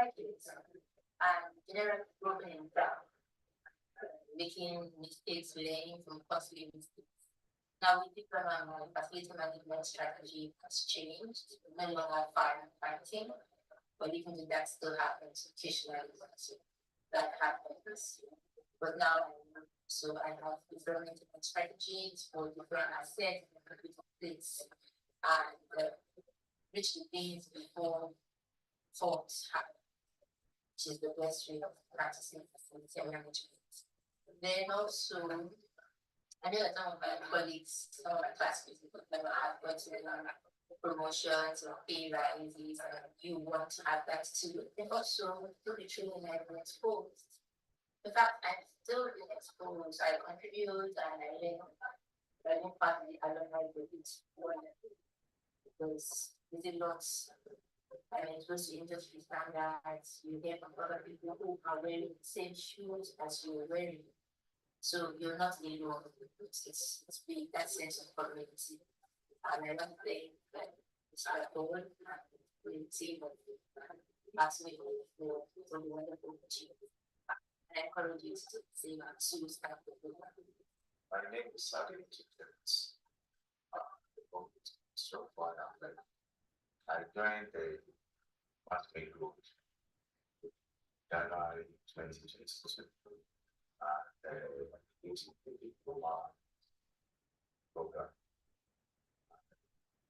graduates, and generally broken down, making mistakes, learning from costly mistakes. Now, with diploma, my facility management strategy has changed. No longer fighting, but even if that still happens occasionally, so that happens. But now, so I have different management strategies for different assets, different places, and which the things before faults happen, which is the best way of practicing facility management. Then also, I know that some of my colleagues, some of my classmates, never have gotten promotions or pay rises, and you want to have that too. And also, through the training, I've been exposed. In fact, I'm still being exposed. I contribute and I learn part of the alumni group because there's a lot. I mean, it goes to industry standards. You hear from other people who are wearing the same shoes as you're wearing. So you're not alone. It's being that sense of community. And I don't think that it's our goal and the team of Max-Migold for the wonderful opportunity. I encourage you to say that to start the program. My name is Sadim Chickens. So far, I joined the Max-Migold January 2022. Diploma program.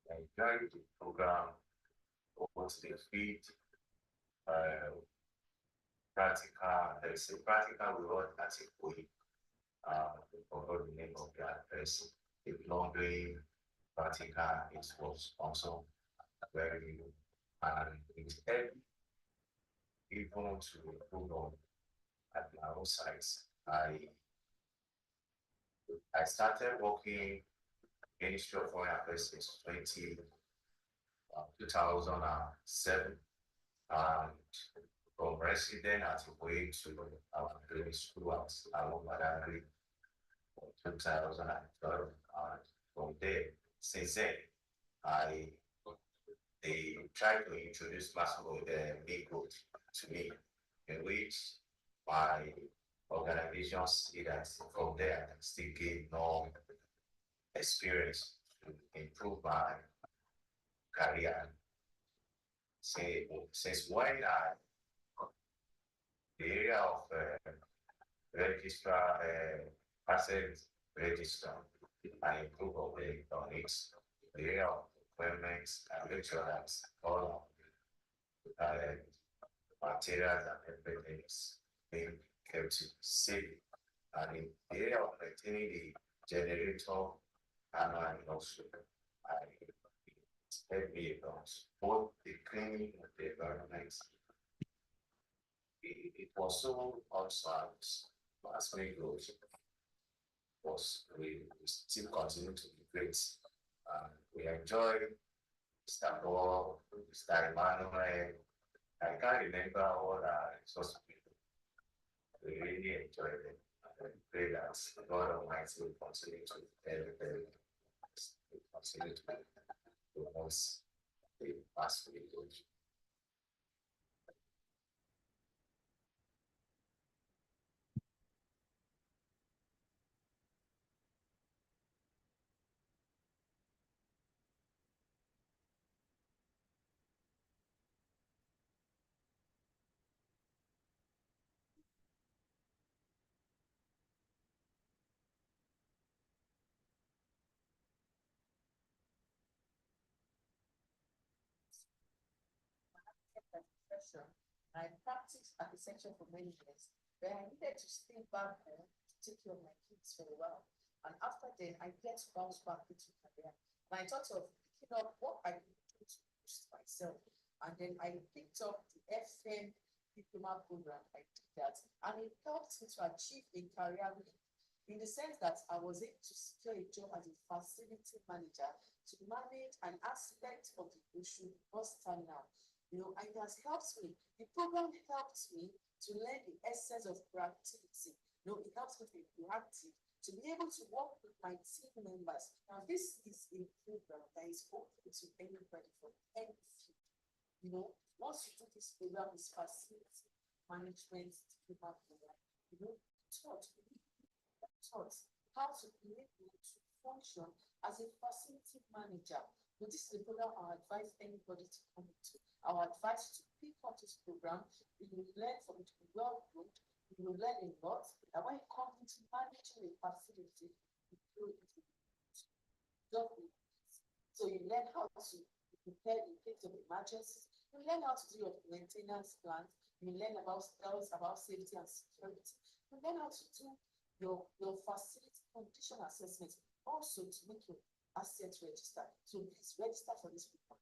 I joined the program over to the field, practical, there's a practical we run at a week. I forgot the name of the address. The plumbing practical, it was also very, and it's heavy, even to improve on at my own sites. I started working Ministry of Foreign Affairs since 2007, and from resident at way to our grade school at Alumni 2012, and from there, since then, they tried to introduce Max-Migold to me, in which my organization see that from there I can still gain more experience to improve my career. Since when the area of registrar asset register, I improve on it. The area of requirements and make sure that all materials and everything is being kept safe. And in the area of maintaining the generator and also help me about both the cleaning of the environment. It was so awesome as Migold was we still continue to be great. We enjoy Mr. Paul, Mr. Emmanuel. I can't remember all the resources. We really enjoyed it. And pray that God Almighty will continue to continue to us the Max-Migold. I practiced at the center for many years, but I needed to stay back home to take care of my kids for a while. And after then, I get to bounce back into career. And I thought of picking up what I could do to boost myself. And then I picked up the FM diploma program. I did that, and it helped me to achieve a career in the sense that I was able to secure a job as a facility manager to manage an aspect of the Ocean bus terminal. You know, and it has helped me. The program helped me to learn the essence of proactivity. You know, it helps me to be proactive, to be able to work with my team members. Now, this is a program that is open to anybody from any field. once you do this program, is facility management diploma program, taught how to be able to function as a facility manager. But this is a program I advise anybody to come into. Our advice to pick up this program, you will learn from it, well good, you will learn a lot. And when it comes into managing a facility, you do it. So you learn how to prepare in case of emergencies. You learn how to do your maintenance plans. You learn about skills, about safety and security. You learn how to do your facility condition assessment, also to make your assets register. So please register for this program.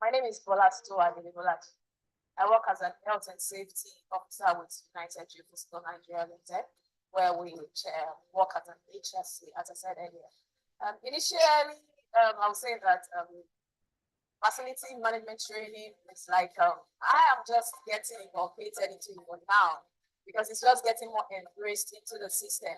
My name is Bola Stowa. I work as an health and safety officer with United Youth for Nigeria Limited, where we work at an HSC, as I said earlier. Initially, I would say that facility management training is like I am just getting incorporated into it now because it's just getting more embraced into the system.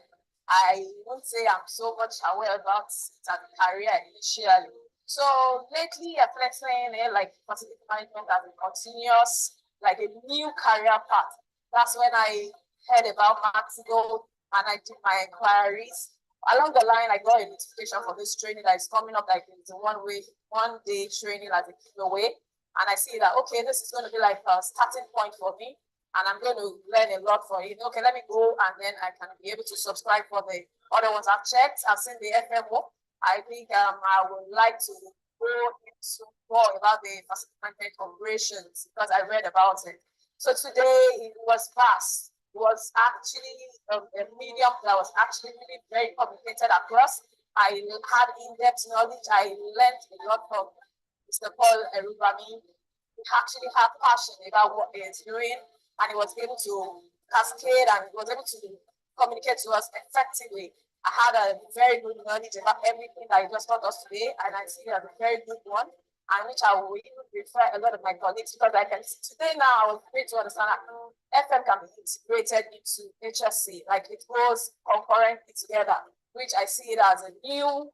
I won't say I'm so much aware about it as a career initially. So lately, I've been saying like facility management as a continuous, like a new career path. That's when I heard about Max-Migold and I did my inquiries. Along the line, I got a notification for this training that is coming up, like it's a one-day training as a giveaway. And I see that, okay, this is going to be like a starting point for me. And I'm going to learn a lot for it. Okay, let me go and then I can be able to subscribe for the other ones I've checked. I've seen the FMO. I think I would like to go into more about the facility management operations because I read about it. So today it was fast. It was actually a medium that was actually really very complicated across. I had in-depth knowledge. I learned a lot from Mr. Paul Erubami. He actually had passion about what he is doing, and he was able to cascade and he was able to communicate to us effectively. I had a very good knowledge about everything that he just taught us today, and I see it as a very good one, and which I will even refer a lot of my colleagues because I can see today now I was great to understand that FM can be integrated into HSC, like it goes concurrently together, which I see it as a new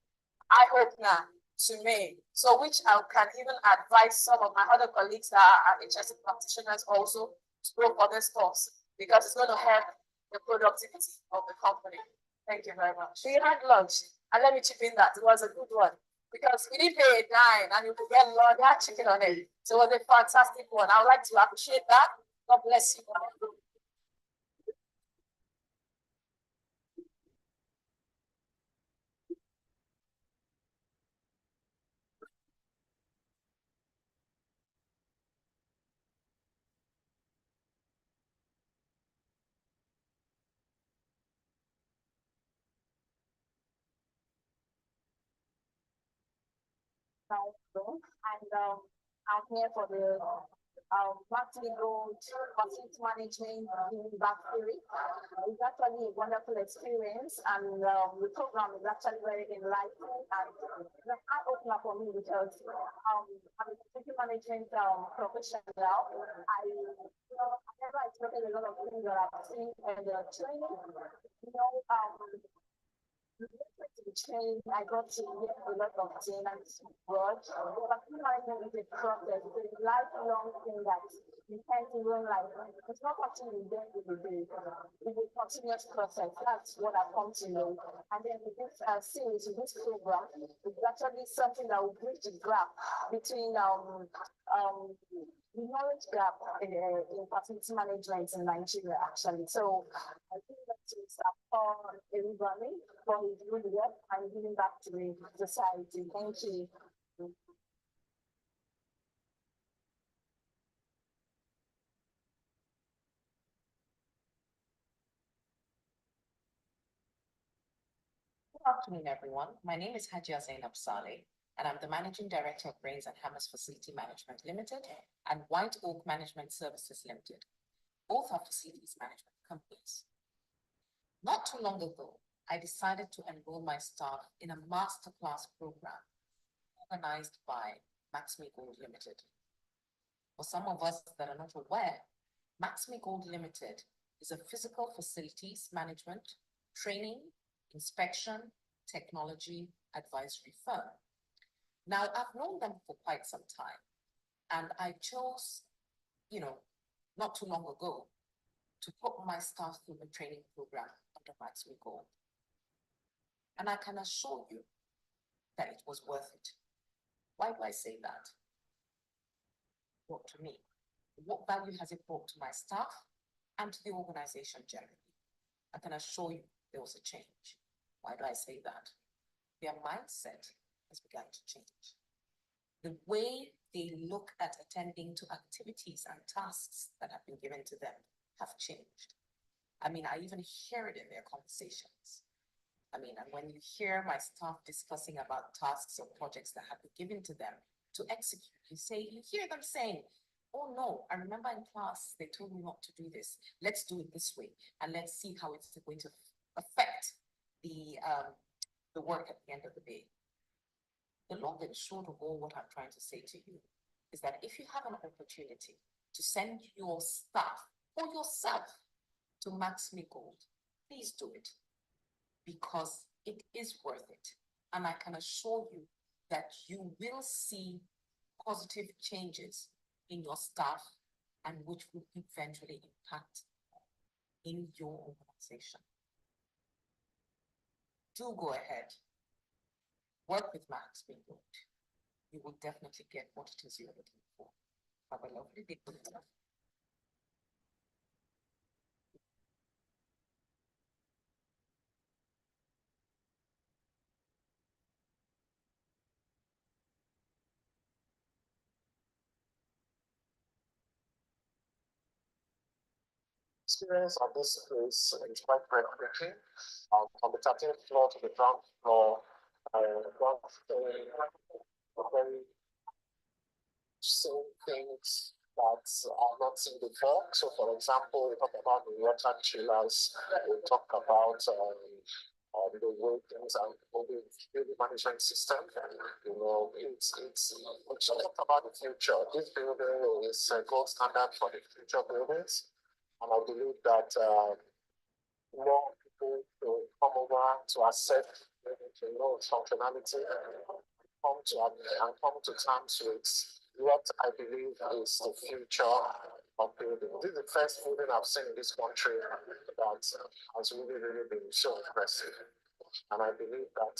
eye opener to me. So which I can even advise some of my other colleagues that are HSC practitioners also to go for this course because it's going to help the productivity of the company. Thank you very much. We had lunch, and let me chip in that it was a good one because we didn't pay a dime and you could get lunch, they had chicken on it. So it was a fantastic one. I would like to appreciate that. God bless you. And I'm here for the Max-Migold facility management back theory. It's actually a wonderful experience, and the program is actually very enlightening and it's an eye opener for me because I'm a facility management professional. I never expected a lot of things that I've seen in the training. Change, I got to hear a lot of things and words. But management is a process, it's a lifelong thing that you can't even like, it's not something you do every day. It's a continuous process. That's what I've come to know. And then with this series, with this program, it's actually something that will bridge the gap between the knowledge gap in facility management in Nigeria, actually. So I think that is for everybody for his good work and giving back to the society. Thank you. Good afternoon, everyone. My name is Hajia Zainab Saleh, and I'm the Managing Director of Brains and Hammers Facility Management Limited and White Oak Management Services Limited. Both are facilities management companies. Not too long ago, I decided to enroll my staff in a masterclass program organized by Max-Migold Limited. For some of us that are not aware, Max-Migold Limited is a physical facilities management, training, inspection, technology advisory firm. Now, I've known them for quite some time, and I chose, not too long ago, to put my staff through the training program under Max-Migold. And I can assure you that it was worth it. Why do I say that? Brought to me. What value has it brought to my staff and to the organization generally? I can assure you there was a change. Why do I say that? Their mindset has begun to change. The way they look at attending to activities and tasks that have been given to them have changed. I mean, I even hear it in their conversations. And when you hear my staff discussing about tasks or projects that have been given to them to execute, you hear them saying, oh no, I remember in class, they told me not to do this. Let's do it this way. And let's see how it's going to affect the work at the end of the day. The long and short of all what I'm trying to say to you is that if you have an opportunity to send your staff or yourself to Max-Migold, please do it because it is worth it. And I can assure you that you will see positive changes in your staff and which will eventually impact in your organization. Do go ahead, work with Max-Migold. You will definitely get what it is you're looking for. Have a lovely day. Experience of this is quite breathtaking. On the 13th floor to the ground floor, very same things that are not seen before. So, for example, we talk about the water chillers, we talk about the way things are moving, the management system. We talk about the future. This building is a gold standard for the future buildings. And I believe that more people will come over to accept its functionality and come to terms with what I believe is the future of building. This is the first building I've seen in this country that has really been so impressive. And I believe that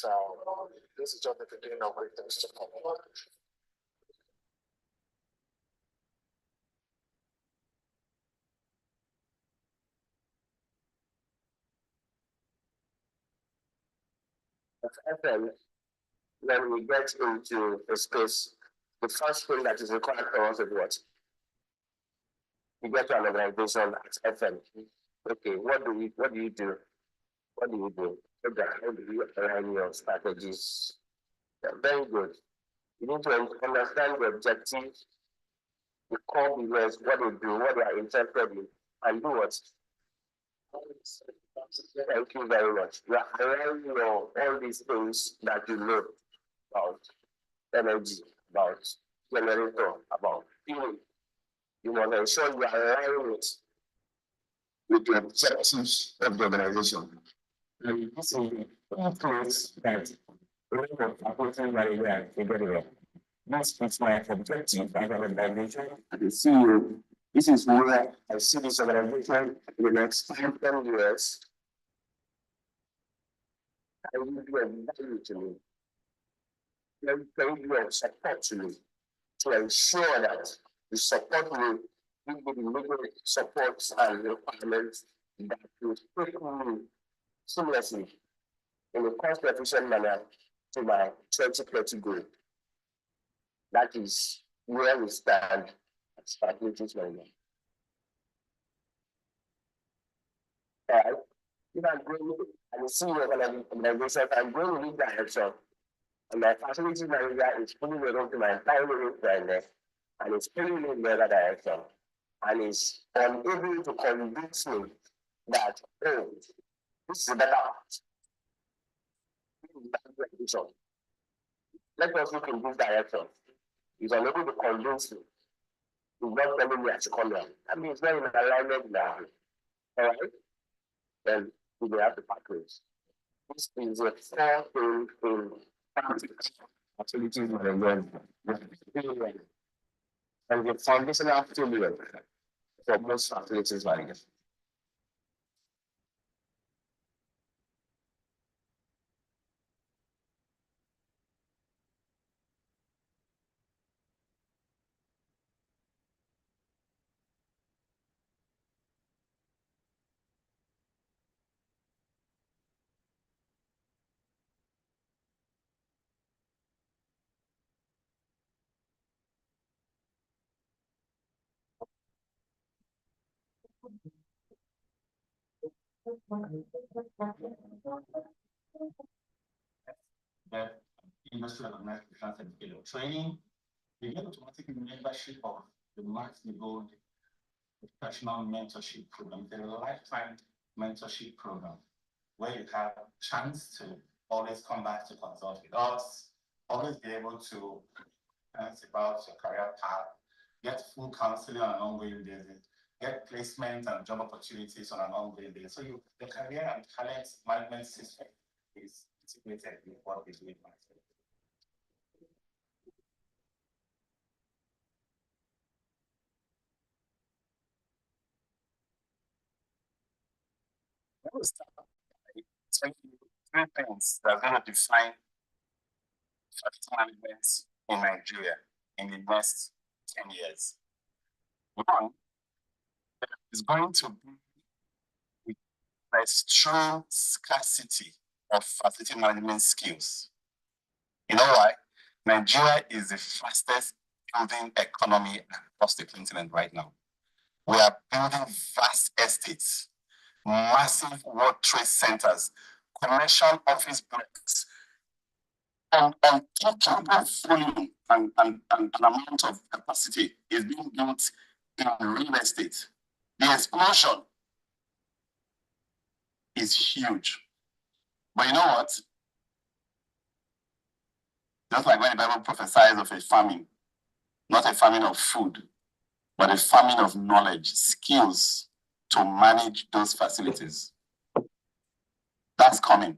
this is just the beginning of great things to come. FM, when we get into a space, the first thing that is required for us is what? You get to an organization at FM. Okay, what do you do? What do you do? How do you align your strategies? Yeah, very good. You need to understand the objective, the core business, what they do, what they are interested in, and do what. Thank you very much. You are aligning all these things that you know about energy, about generator, about feeling. You want to ensure you are aligning it with the objectives of the organization. And this is the place that a lot of approaching very well together. This is my objective as an organization. As a CEO, this is where I see this organization in the next 10 years. I will be a value to me. They will be a support to me to ensure that you support me with the legal supports and requirements that will take me seamlessly in a cost-efficient manner to my 2030 goal. That is where we stand at Stabilities Management. If I'm going and see your organization, I'm going in this direction, and my facilities manager is pulling me into my primary friend, and is pulling me in the other direction, and is unable to convince me that, oh, this is a better path. Let us look in this direction. He's unable to convince me. He's not telling me I should come here. I mean, it's not in alignment now. All right? Then we will have the package. This is a four-thing thing. Facilities management. And the foundational failure for most facilities management. That industry organized certificate of training, you get automatic membership of the Max-Migold professional mentorship program. It's a lifetime mentorship program where you have a chance to always come back to consult with us, always be able to ask about your career path, get full counseling on an ongoing basis, get placement and job opportunities on an ongoing basis. So the career and talent management system is integrated with what we do in Max-Migold. Three things that are going to define facility management in Nigeria in the next 10 years. One is going to be a strong scarcity of facility management skills. You know why? Nigeria is the fastest building economy across the continent right now. We are building vast estates, massive World Trade Centers, commercial office blocks, and uncountable volume and amount of capacity is being built in real estate. The explosion is huge. But you know what? Just like when the Bible prophesies of a famine, not a famine of food, but a famine of knowledge, skills to manage those facilities. That's coming,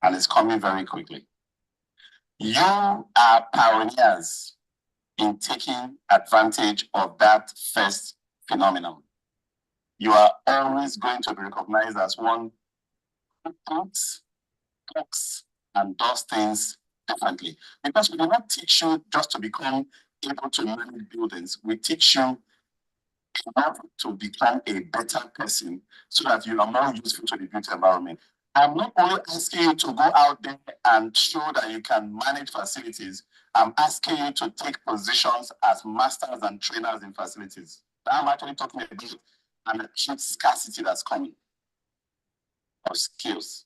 and it's coming very quickly. You are pioneers in taking advantage of that first phenomenon. You are always going to be recognized as one who thinks, talks, and does things differently. Because we do not teach you just to become able to manage buildings. We teach you how to become a better person so that you are more useful to the built environment. I'm not only asking you to go out there and show that you can manage facilities. I'm asking you to take positions as masters and trainers in facilities. I'm actually talking about an acute scarcity that's coming of skills.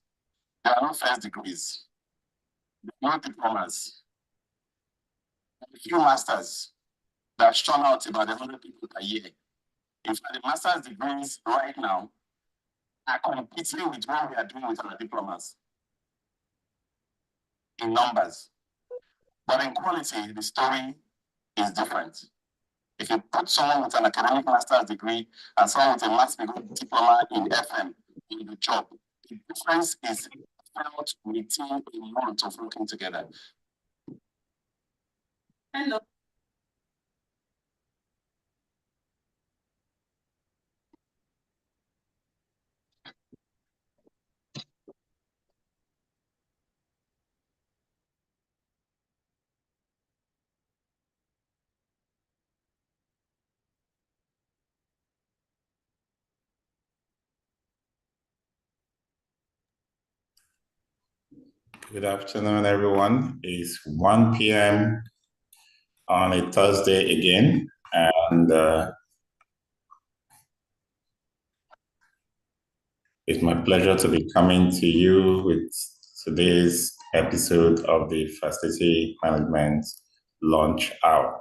There are no first degrees. There are no diplomas. a few masters that churn out about 100 people a year. In fact, the master's degrees right now are competing with what we are doing with our diplomas in numbers. But in quality, the story is different. If you put someone with an academic master's degree and someone with a Max-Migold diploma in FM in the job, the difference is felt within a month of working together. Hello. Good afternoon, everyone. It's 1 p.m. on a Thursday again, and it's my pleasure to be coming to you with today's episode of the Facility Management Launch Hour.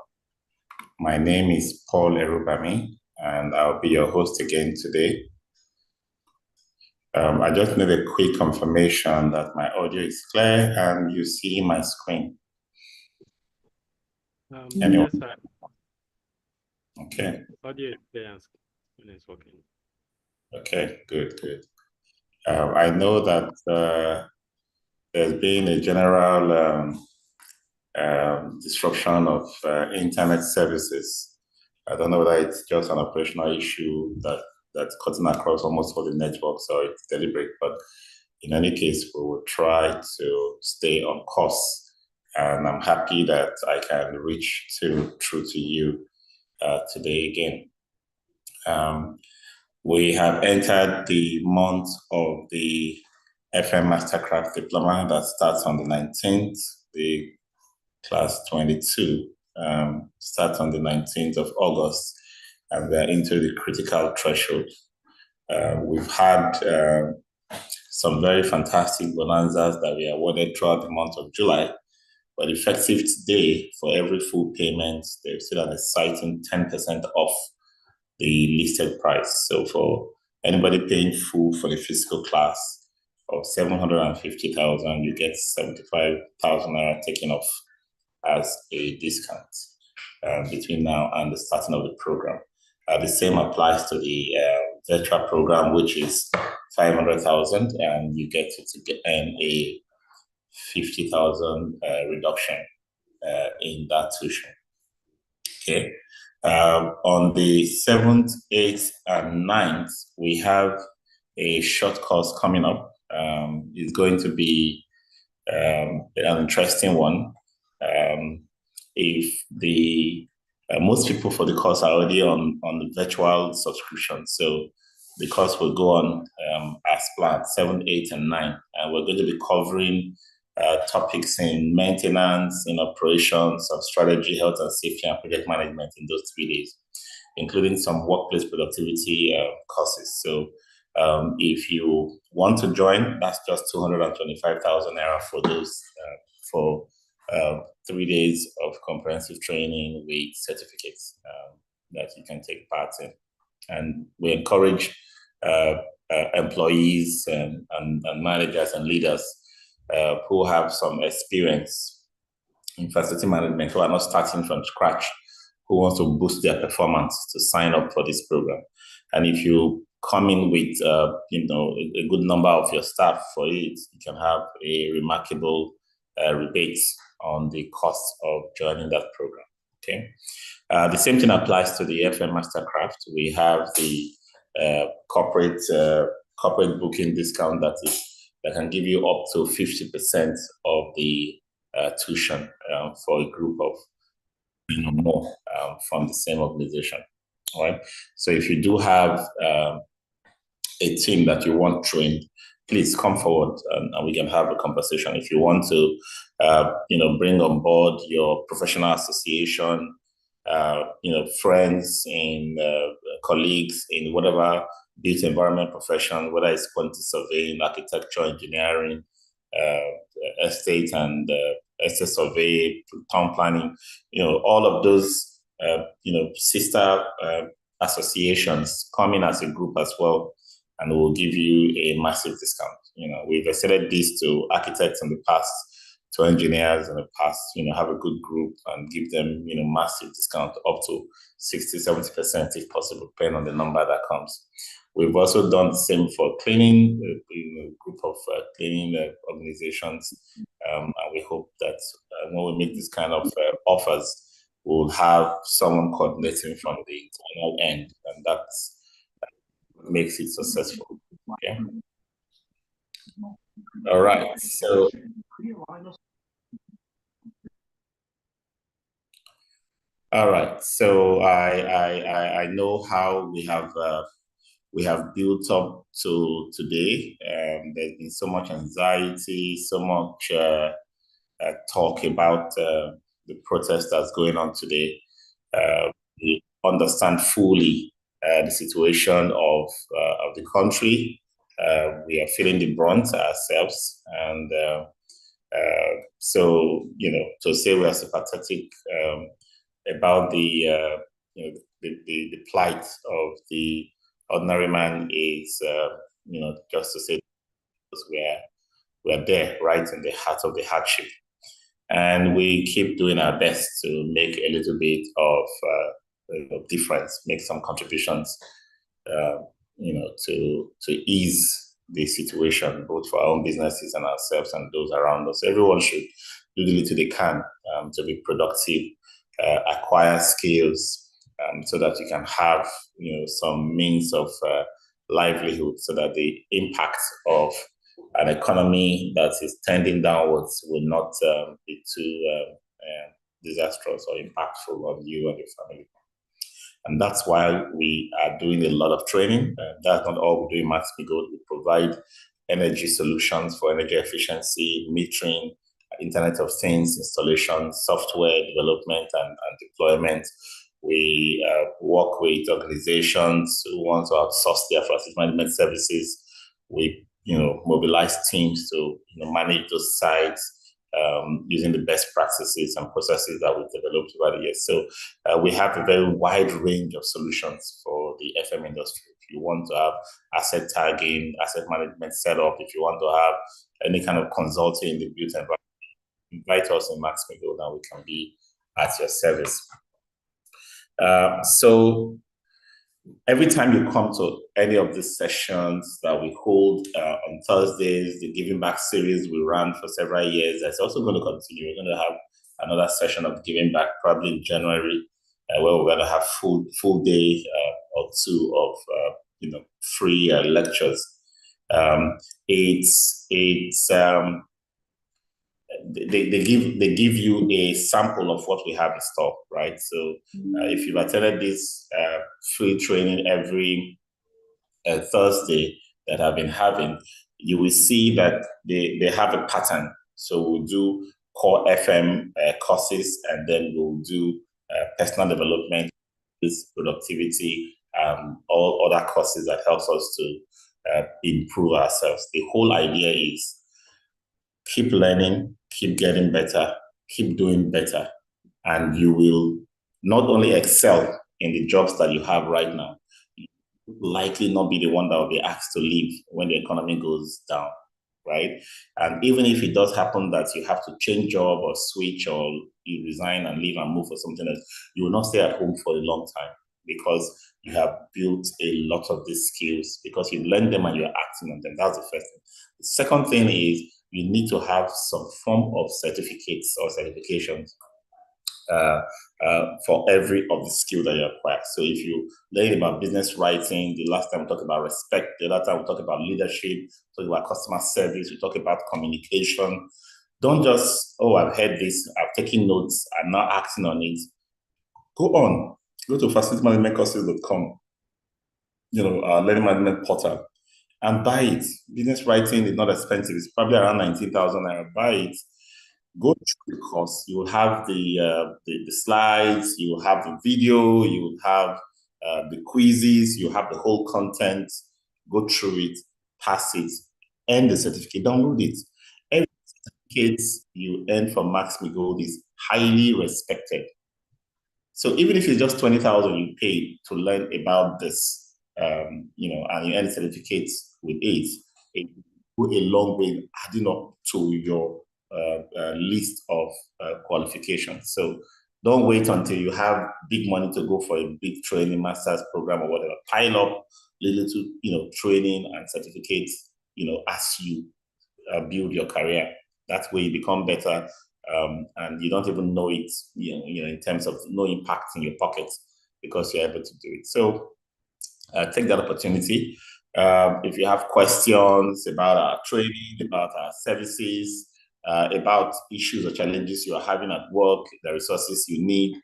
My name is Paul Erubami, and I'll be your host again today. I just need a quick confirmation that my audio is clear and you see my screen. Yes, sir. Okay. Audio is clear and screen is working. Okay, good. I know that there's been a general disruption of internet services. I don't know whether it's just an operational issue that's cutting across almost all the networks or it's deliberate, but in any case, we will try to stay on course. And I'm happy that I can reach through to you today again. We have entered the month of the FM Mastercraft Diploma that starts on the 19th. The class 22 starts on the 19th of August, and we're into the critical threshold. We've had some very fantastic bonanzas that we awarded throughout the month of July, but effective today, for every full payment, they're still an exciting 10% off the listed price. So for anybody paying full for the physical class of 750,000, you get 75,000 naira taken off as a discount between now and the starting of the program. The same applies to the virtual program, which is 500,000, and you get to earn a 50,000 reduction in that tuition. Okay. On the 7th, 8th, and 9th, we have a short course coming up. It's going to be an interesting one. If the most people for the course are already on the virtual subscription, so the course will go on as planned, 7, 8, and 9, and we're going to be covering topics in maintenance, in operations, of strategy, health and safety, and project management in those 3 days, including some workplace productivity courses. So if you want to join, that's just 225,000 naira for those for 3 days of comprehensive training with certificates that you can take part in. And we encourage employees and managers and leaders who have some experience in facility management, who are not starting from scratch, who want to boost their performance, to sign up for this program. And if you come in with a good number of your staff for it, you can have a remarkable rebate on the cost of joining that program. Okay. The same thing applies to the FM Mastercraft. We have the corporate booking discount that can give you up to 50% of the tuition for a group of more from the same organization. All right. So if you do have a team that you want trained, please come forward and we can have a conversation. If you want to, bring on board your professional association, friends and colleagues in whatever built environment profession, whether it's quantity surveying, architecture, engineering, estate and estate survey, town planning, all of those, sister associations come in as a group as well, and we'll give you a massive discount. We've extended this to architects in the past, to engineers in the past, have a good group and give them, massive discount up to 60, 70% if possible, depending on the number that comes. We've also done the same for cleaning, a group of cleaning organizations, and we hope that when we make this kind of offers, we'll have someone coordinating from the internal end, and that makes it successful. Okay. All right. So. All right. So I know how we have built up to today. There's been so much anxiety, so much talk about the protest that's going on today. We understand fully the situation of the country. We are feeling the brunt ourselves, and so to say we are sympathetic about the plight of the ordinary man is just to say we're there right in the heart of the hardship, and we keep doing our best to make a little bit of difference, make some contributions to ease the situation, both for our own businesses and ourselves and those around us. Everyone should do the little they can to be productive, acquire skills, so that you can have some means of livelihood, so that the impact of an economy that is tending downwards will not be too disastrous or impactful on you and your family. And that's why we are doing a lot of training. That's not all we do in Max-Migold. We provide energy solutions for energy efficiency, metering, Internet of Things, installation, software development and deployment. We work with organizations who want to outsource their facility management services. We mobilize teams to manage those sites using the best practices and processes that we've developed over the years. So we have a very wide range of solutions for the FM industry. If you want to have asset tagging, asset management setup, if you want to have any kind of consulting in the built environment, invite us in Max-Migold and we can be at your service. So every time you come to any of these sessions that we hold on Thursdays, the Giving Back series we ran for several years, that's also going to continue. We're going to have another session of Giving Back probably in January, where we're going to have full day or two of free lectures. They give you a sample of what we have in store, right? So if you've attended this free training every Thursday that I've been having, you will see that they have a pattern. So we'll do core FM courses, and then we'll do personal development, productivity, all other courses that helps us to improve ourselves. The whole idea is keep learning, keep getting better, keep doing better, and you will not only excel in the jobs that you have right now, you will likely not be the one that will be asked to leave when the economy goes down, right? And even if it does happen that you have to change job or switch, or you resign and leave and move for something else, you will not stay at home for a long time, because you have built a lot of these skills, because you learned them and you're acting on them. That's the first thing. The second thing is you need to have some form of certificates or certifications for every of the skill that you acquire. So if you learn about business writing, the last time we talked about respect, the other time we talked about leadership, we talked about customer service, we talked about communication. Don't just, I've heard this, I've taken notes, I'm not acting on it. Go to facilitymanagementcourses.com, our learning management portal, and buy it. Business writing is not expensive. It's probably around 19,000 naira. Buy it. Go through the course. You will have the slides. You will have the video. You will have the quizzes. You have the whole content. Go through it. Pass it. And the certificate. Download it. Every certificates you earn from Max-Migold is highly respected. So even if it's just 20,000 you pay to learn about this, and you earn certificates with it go a long way in adding up to your list of qualifications. So don't wait until you have big money to go for a big training, master's program or whatever. Pile up little, training and certificates, as you build your career. That way you become better, and you don't even know it, in terms of no impact in your pocket because you're able to do it. So take that opportunity. If you have questions about our training, about our services, about issues or challenges you are having at work, the resources you need,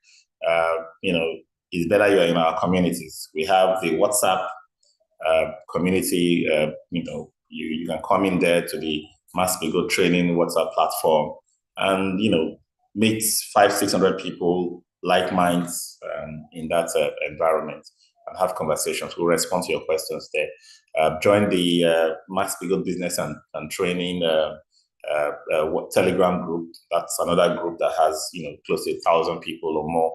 it's better you're in our communities. We have the WhatsApp community. You can come in there to the Max-Migold training WhatsApp platform and meet 500-600 people like minds in that environment and have conversations. We'll respond to your questions there. Join the Max-Migold business and training Telegram group. That's another group that has close to 1,000 people or more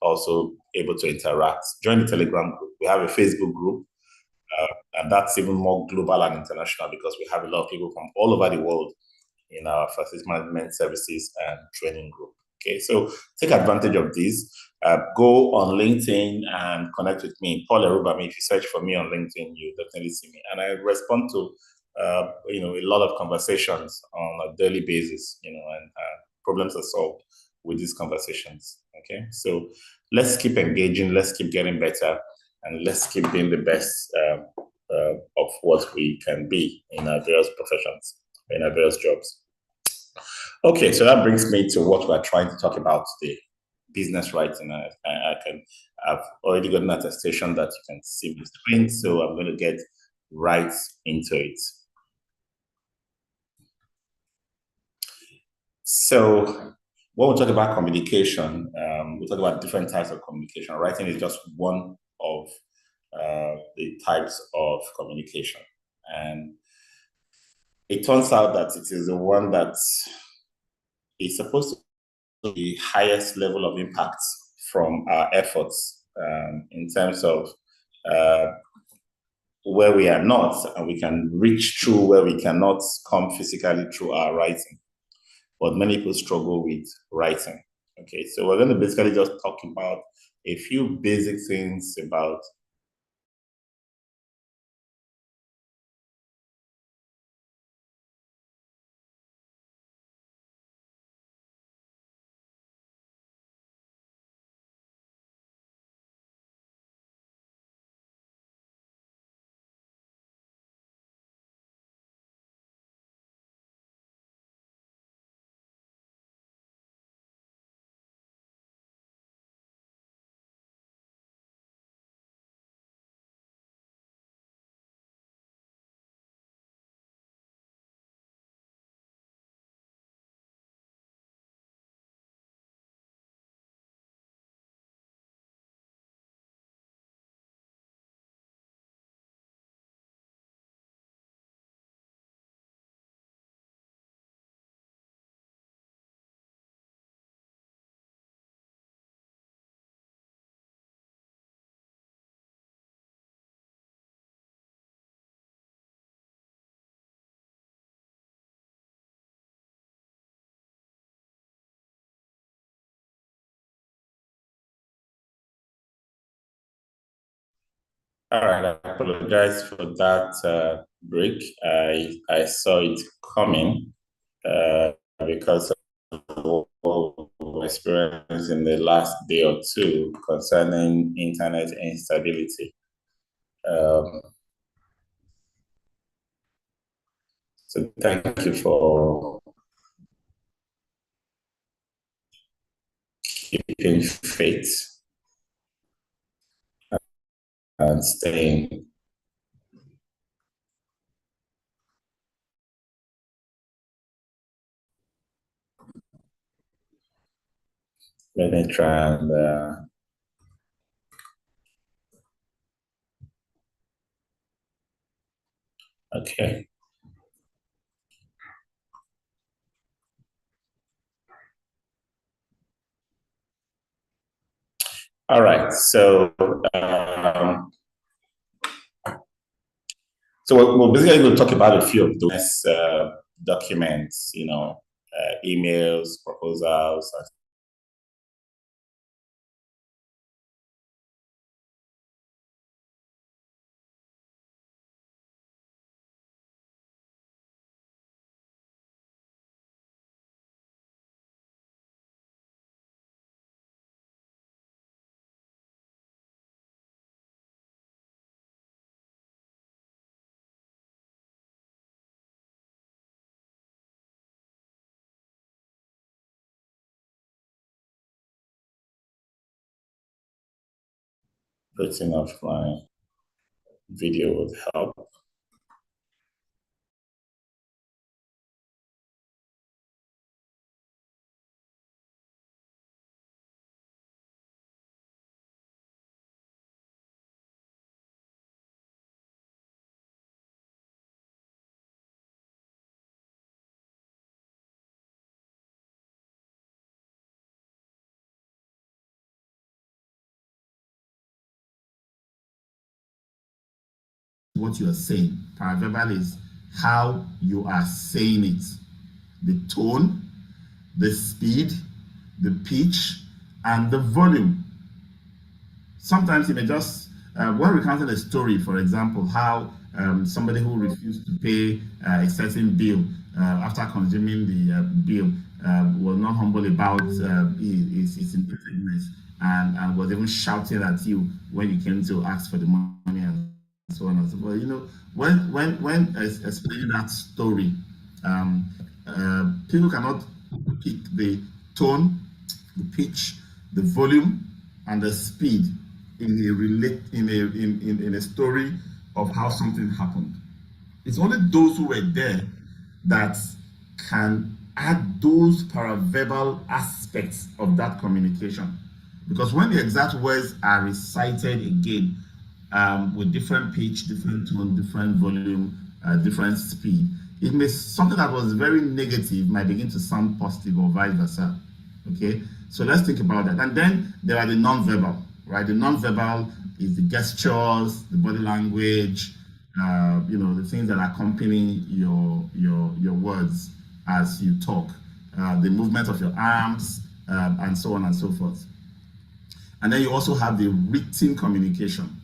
also able to interact. Join the Telegram group. We have a Facebook group. And that's even more global and international because we have a lot of people from all over the world in our facility management services and training group. Okay, so take advantage of this. Go on LinkedIn and connect with me, Paul Erubami. If you search for me on LinkedIn, you definitely see me. And I respond to a lot of conversations on a daily basis, and problems are solved with these conversations. Okay, so let's keep engaging, let's keep getting better, and let's keep being the best of what we can be in our various professions, in our various jobs. Okay, so that brings me to what we're trying to talk about today, business writing. I've already got an attestation that you can see the screen, so I'm going to get right into it. So when we talk about communication, we talk about different types of communication. Writing is just one of the types of communication. And it turns out that it is the one that is supposed to be the highest level of impact from our efforts in terms of where we are not, and we can reach through where we cannot come physically through our writing. But many people struggle with writing. Okay, so we're going to basically just talk about a few basic things about all right, I apologize for that break. I saw it coming because of what we experienced in the last day or two concerning internet instability. So thank you for keeping faith and staying. Let me try and okay. All right, so we're basically going to talk about a few of those documents, emails, proposals. Written off my video would help. What you are saying. Paraverbal is how you are saying it. The tone, the speed, the pitch, and the volume. Sometimes you may just, when recounting a story, for example, how somebody who refused to pay a certain bill after consuming the bill was not humble about his indebtedness and was even shouting at you when you came to ask for the money and so on and so forth. When explaining that story, people cannot pick the tone, the pitch, the volume, and the speed in a story of how something happened. It's only those who were there that can add those paraverbal aspects of that communication. Because when the exact words are recited again, with different pitch, different tone, different volume, different speed, it may something that was very negative might begin to sound positive or vice versa. Okay, so let's think about that. And then there are the non-verbal, right? The non-verbal is the gestures, the body language, the things that accompany your words as you talk, the movement of your arms, and so on and so forth. And then you also have the written communication.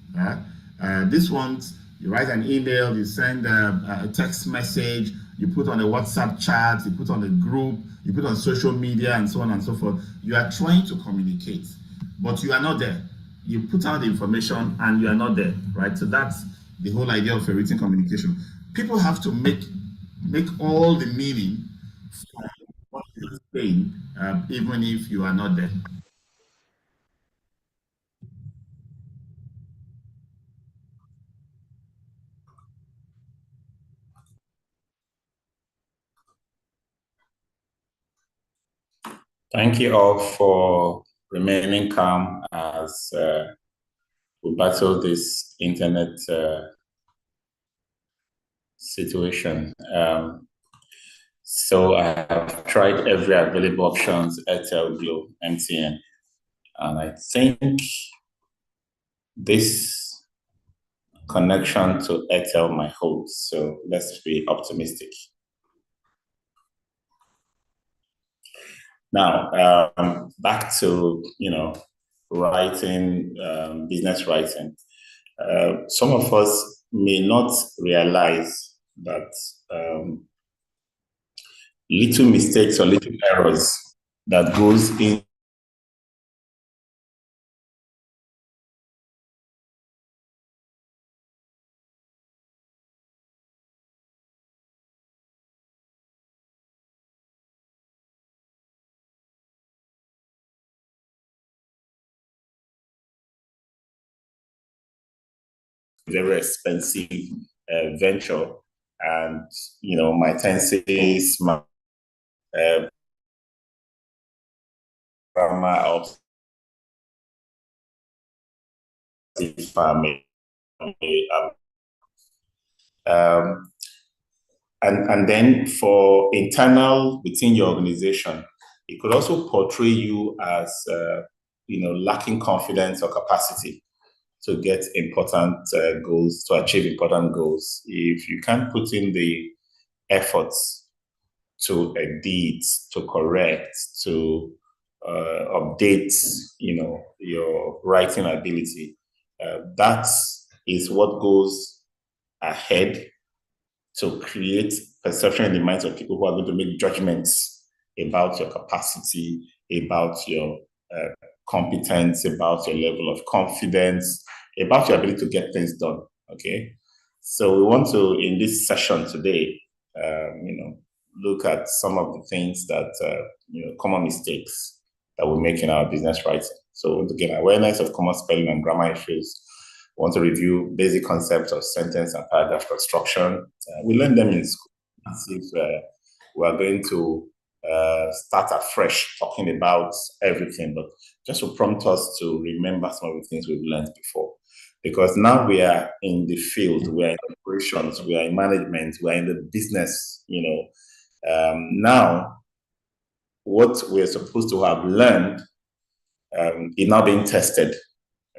This one's, you write an email, you send a text message, you put on a WhatsApp chat, you put on a group, you put on social media, and so on and so forth. You are trying to communicate, but you are not there. You put out the information and you are not there, right? So that's the whole idea of a written communication. People have to make all the meaning from what you're saying, even if you are not there. Thank you all for remaining calm as we battle this internet situation. So I have tried every available options, Airtel, Glo, MTN, and I think this connection to Airtel might hold. So let's be optimistic. Now, back to, writing, business writing. Some of us may not realize that little mistakes or little errors that goes in very expensive venture, and my tenses, my grammar of if I may, and then for internal within your organization, it could also portray you as lacking confidence or capacity to get important goals, to achieve important goals, if you can't put in the efforts to edit, to correct, to update, your writing ability, that is what goes ahead to create perception in the minds of people who are going to make judgments about your capacity, about your competence, about your level of confidence, about your ability to get things done. Okay, so we want to, in this session today, look at some of the things that common mistakes that we make in our business writing. So again, awareness of common spelling and grammar issues. We want to review basic concepts of sentence and paragraph construction. We learn them in school. As if we are going to start afresh talking about everything, but just to prompt us to remember some of the things we've learned before. Because now we are in the field, we are in operations, we are in management, we are in the business, now what we're supposed to have learned is now being tested.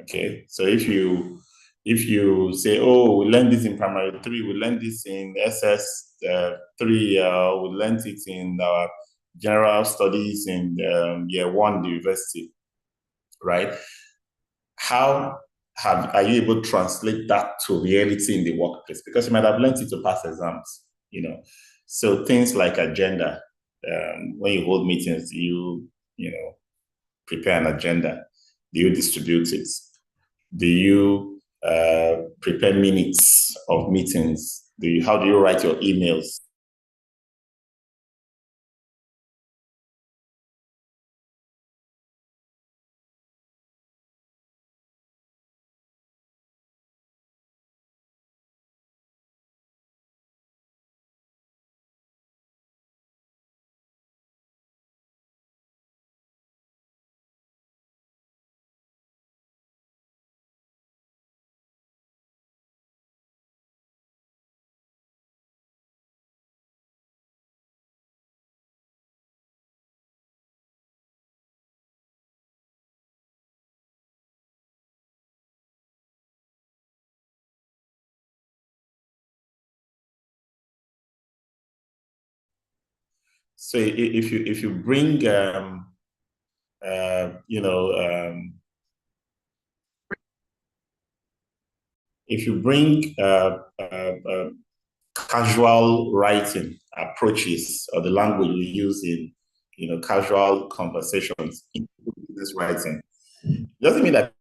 Okay, so if you say, oh, we learned this in primary 3, we learned this in SS3, we learned it in our general studies in year 1 university, right? How are you able to translate that to reality in the workplace? Because you might have learned it to pass exams, So things like agenda, when you hold meetings, you prepare an agenda. Do you distribute it? Do you prepare minutes of meetings? How do you write your emails? So if you bring if you bring casual writing approaches or the language we use in casual conversations in business writing, it doesn't mean that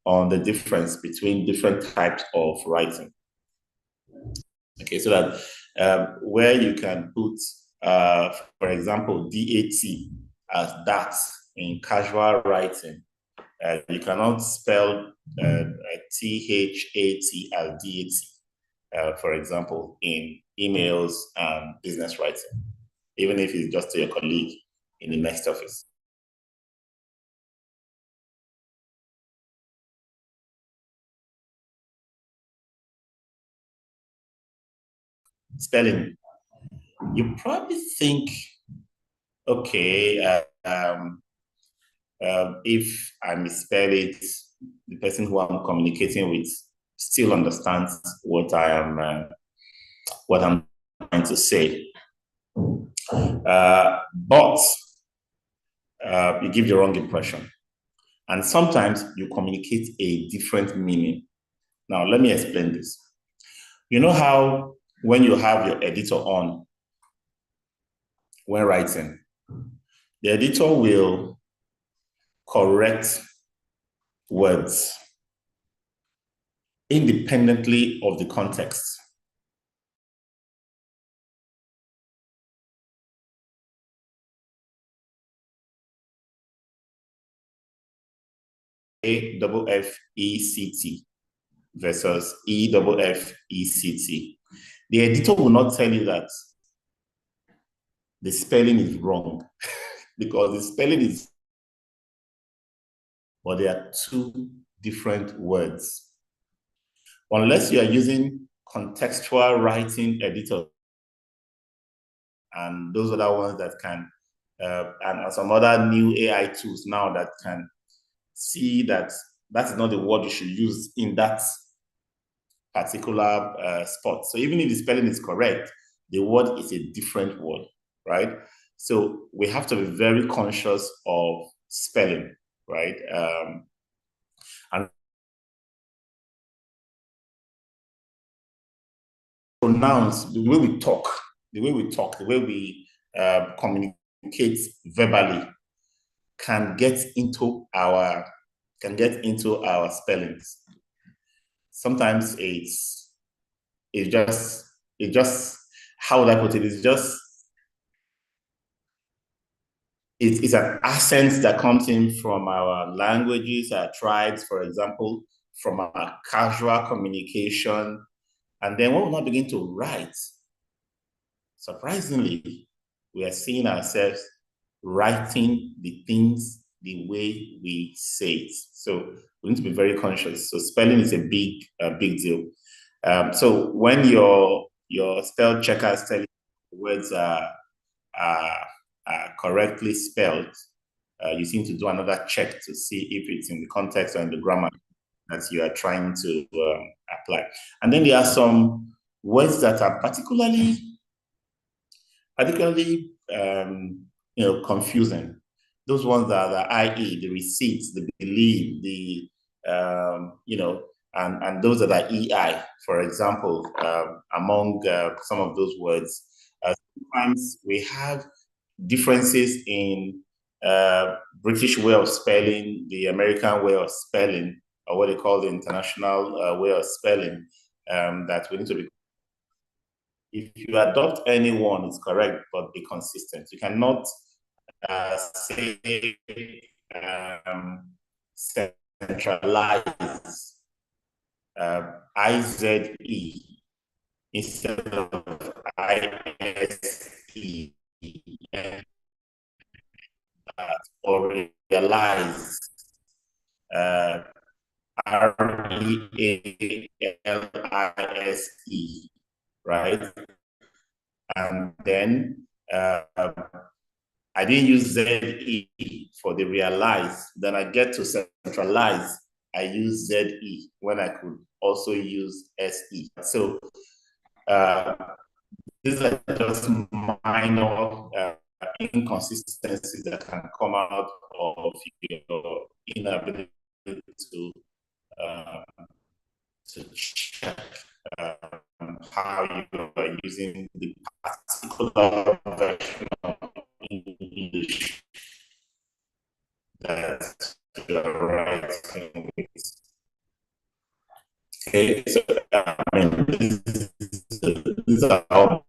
on the difference between different types of writing. Okay, so that where you can put, for example, DAT as that in casual writing, you cannot spell THAT as DAT, for example, in emails and business writing, even if it's just to your colleague in the next office. Spelling, you probably think, okay, if I misspell it, the person who I'm communicating with still understands what I'm trying to say. But you give the wrong impression. And sometimes you communicate a different meaning. Now, let me explain this. You know how when you have your editor on, when writing, the editor will correct words. independently of the context. AFFECT versus EFFECT. The editor will not tell you that the spelling is wrong because the spelling is, but they are two different words. Unless you are using contextual writing editor, and those other ones that can, and some other new AI tools now that can see that that's not the word you should use in that particular spot. So even if the spelling is correct, the word is a different word, right? So we have to be very conscious of spelling, right? And pronounce, the way we talk, the way we communicate verbally can get into our spellings. Sometimes it's just how would I put it? It's an accent that comes in from our languages, our tribes, for example, from our casual communication. And then when we now begin to write, surprisingly, we are seeing ourselves writing the things the way we say it. So we need to be very conscious. So spelling is a big deal. So when your spell checkers tell you the words are correctly spelled, you seem to do another check to see if it's in the context or in the grammar that you are trying to apply. And then there are some words that are particularly confusing. Those ones that are the i.e., the receipts, the believe, the and those that are EI, for example, among some of those words. Sometimes we have differences in British way of spelling, the American way of spelling, or what they call the international way of spelling, that we need to be. If you adopt any one, it's correct, but be consistent. You cannot say centralize IZE instead of ISE, or realize REALISE, right? And then I didn't use ZE for the realize. Then I get to centralize, I use ZE when I could also use SE. So these are just minor inconsistencies that can come out of your inability to check how you are using the particular version of English that you are writing with. Okay, so these are all.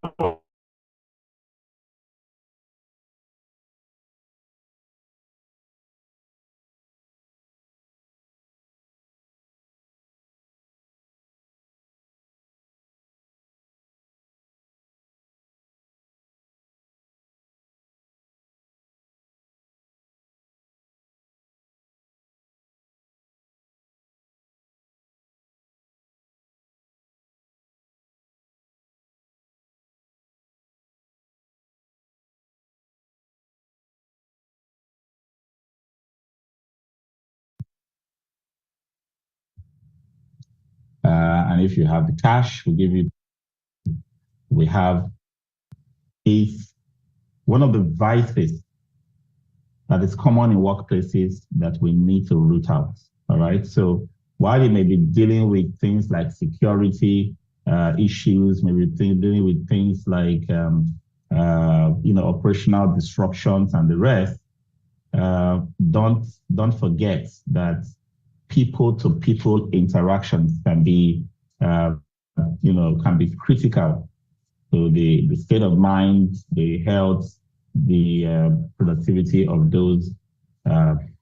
And if you have the cash, we have one of the vices that is common in workplaces that we need to root out. All right. So while you may be dealing with things like security issues, maybe dealing with things like operational disruptions and the rest, don't forget that people-to-people interactions can be, can be critical. So the state of mind, the health, the productivity of those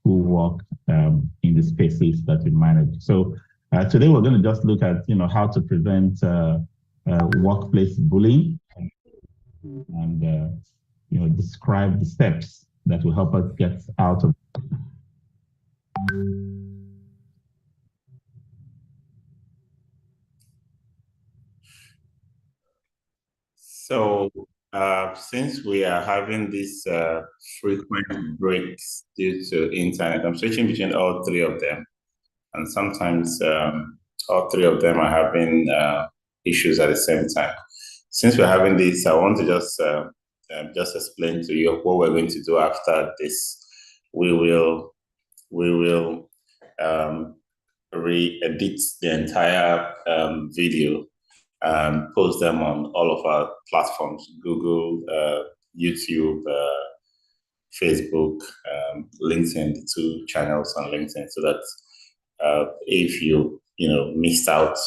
who work in the spaces that we manage. So today we're going to just look at, how to prevent workplace bullying and, describe the steps that will help us get out of. So, since we are having these frequent breaks due to internet, I'm switching between all three of them. And sometimes all three of them are having issues at the same time. Since we're having this, I want to just explain to you what we're going to do after this. We will re-edit the entire video and post them on all of our platforms: Google, YouTube, Facebook, LinkedIn, the two channels on LinkedIn, so that if you missed out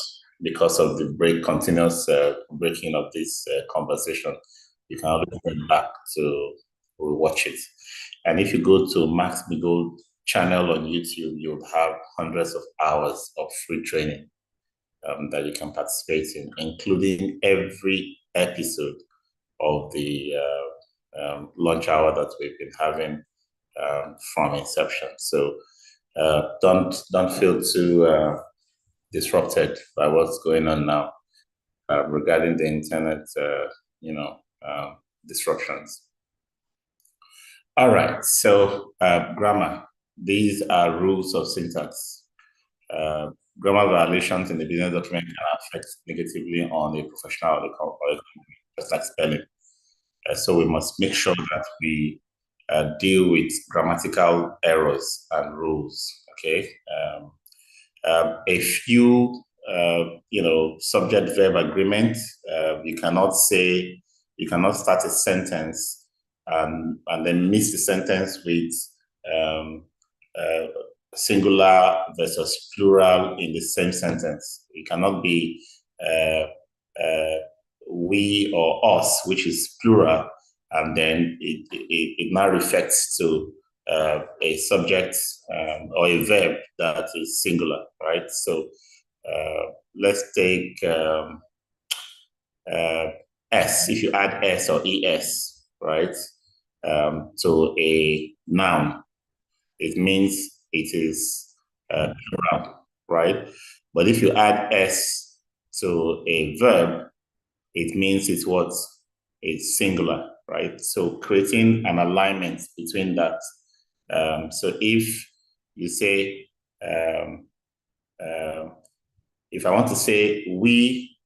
because of the continuous breaking of this conversation, you can always go back to watch it. And if you go to Max-Migold channel on YouTube, you'll have hundreds of hours of free training that you can participate in, including every episode of the lunch hour that we've been having from inception. So don't feel too disrupted by what's going on now regarding the internet, disruptions. All right, so grammar. These are rules of syntax. Grammar violations in the business document can affect negatively on a professional or a company, just like spelling. So we must make sure that we deal with grammatical errors and rules. Okay. A few, subject-verb agreement. You cannot start a sentence and then miss the sentence with singular versus plural in the same sentence. It cannot be we or us, which is plural, and then it now refers to a subject or a verb that is singular, right? So let's take S. If you add S or ES, right, to a noun, it means it is plural, right? But if you add S to a verb, it means it's what? It's singular, right? So creating an alignment between that. So if you say, if I want to say we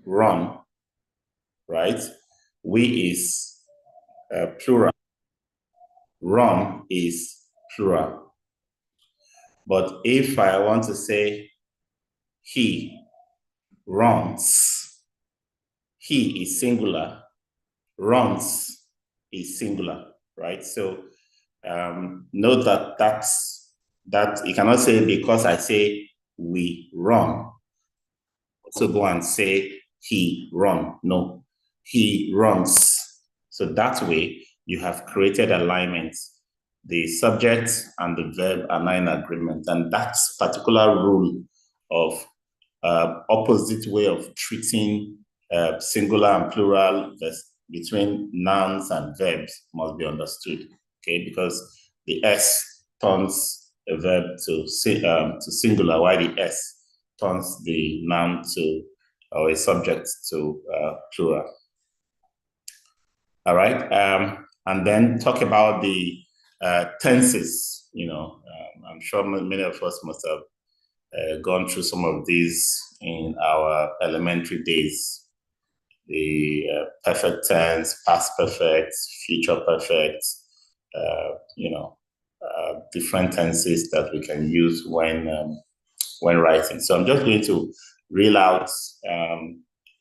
run, right? We is plural. Run is plural. But if I want to say he runs, he is singular, runs is singular, right? So note that you cannot say because I say we run. So go and say he run. No, he runs. So that way you have created alignment. The subject and the verb are in agreement, and that particular rule of opposite way of treating singular and plural between nouns and verbs must be understood. Okay, because the S turns a verb to singular, while the S turns the noun to or a subject to plural. All right, and then talk about the tenses. I'm sure many of us must have gone through some of these in our elementary days. The perfect tense, past perfect, future perfect, different tenses that we can use when writing. So I'm just going to reel out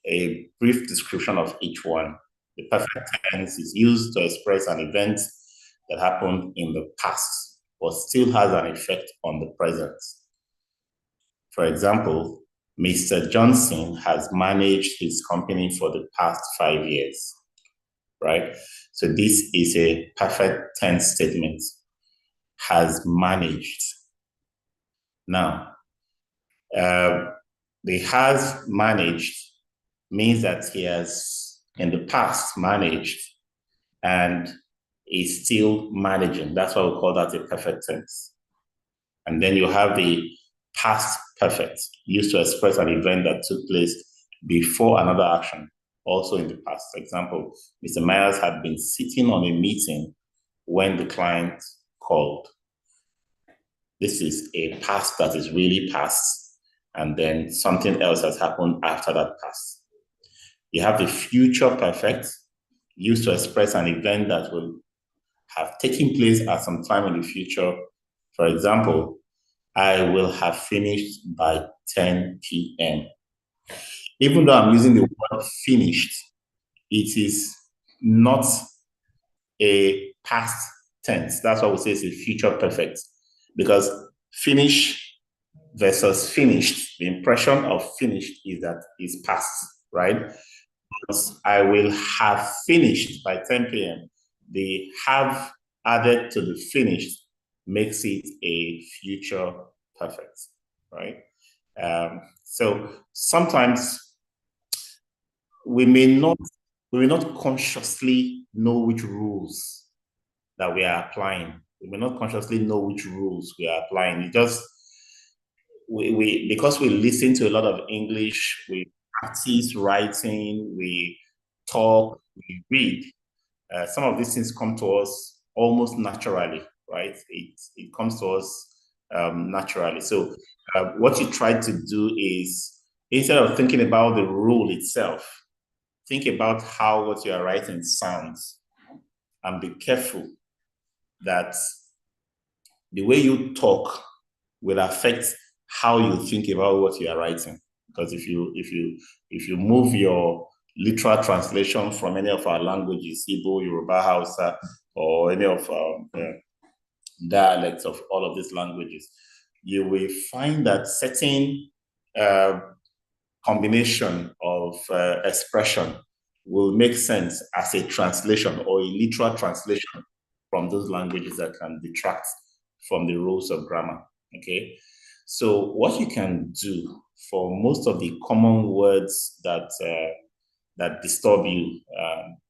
a brief description of each one. The perfect tense is used to express an event that happened in the past but still has an effect on the present. For example, Mr. Johnson has managed his company for the past 5 years, right? So this is a perfect tense statement. Has managed. Now, the has managed means that he has in the past managed and is still managing. That's why we call that a perfect tense. And then you have the past perfect, used to express an event that took place before another action, also in the past. For example, Mr. Myers had been sitting on a meeting when the client called. This is a past that is really past, and then something else has happened after that past. You have the future perfect, used to express an event that will have taken place at some time in the future. For example, I will have finished by 10 p.m. Even though I'm using the word finished, it is not a past tense. That's why we say it's a future perfect, because finish versus finished, the impression of finished is that it's past, right? I will have finished by 10 p.m. The have added to the finished makes it a future perfect, right? So sometimes we may not consciously know which rules that we are applying. We may not consciously know which rules we are applying. It just we because we listen to a lot of English, we practice writing, we talk, we read. Some of these things come to us almost naturally, right? It comes to us naturally. So what you try to do is, instead of thinking about the rule itself, think about how what you are writing sounds, and be careful that the way you talk will affect how you think about what you are writing. Because if you move your literal translation from any of our languages, Igbo, Yoruba, Hausa, or any of dialects of all of these languages, you will find that certain combination of expression will make sense as a translation or a literal translation from those languages that can detract from the rules of grammar. Okay, so what you can do for most of the common words that that disturb you,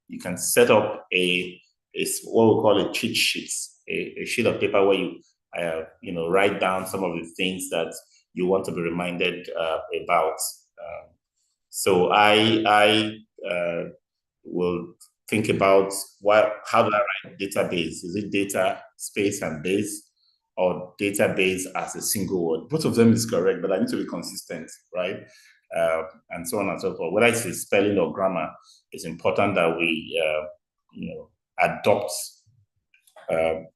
you can set up what we call a cheat sheet, a sheet of paper where you write down some of the things that you want to be reminded about. So I will think about how do I write database? Is it data, space, and base, or database as a single word? Both of them is correct, but I need to be consistent, right? And so on and so forth. Whether it's a spelling or grammar, it's important that we adopt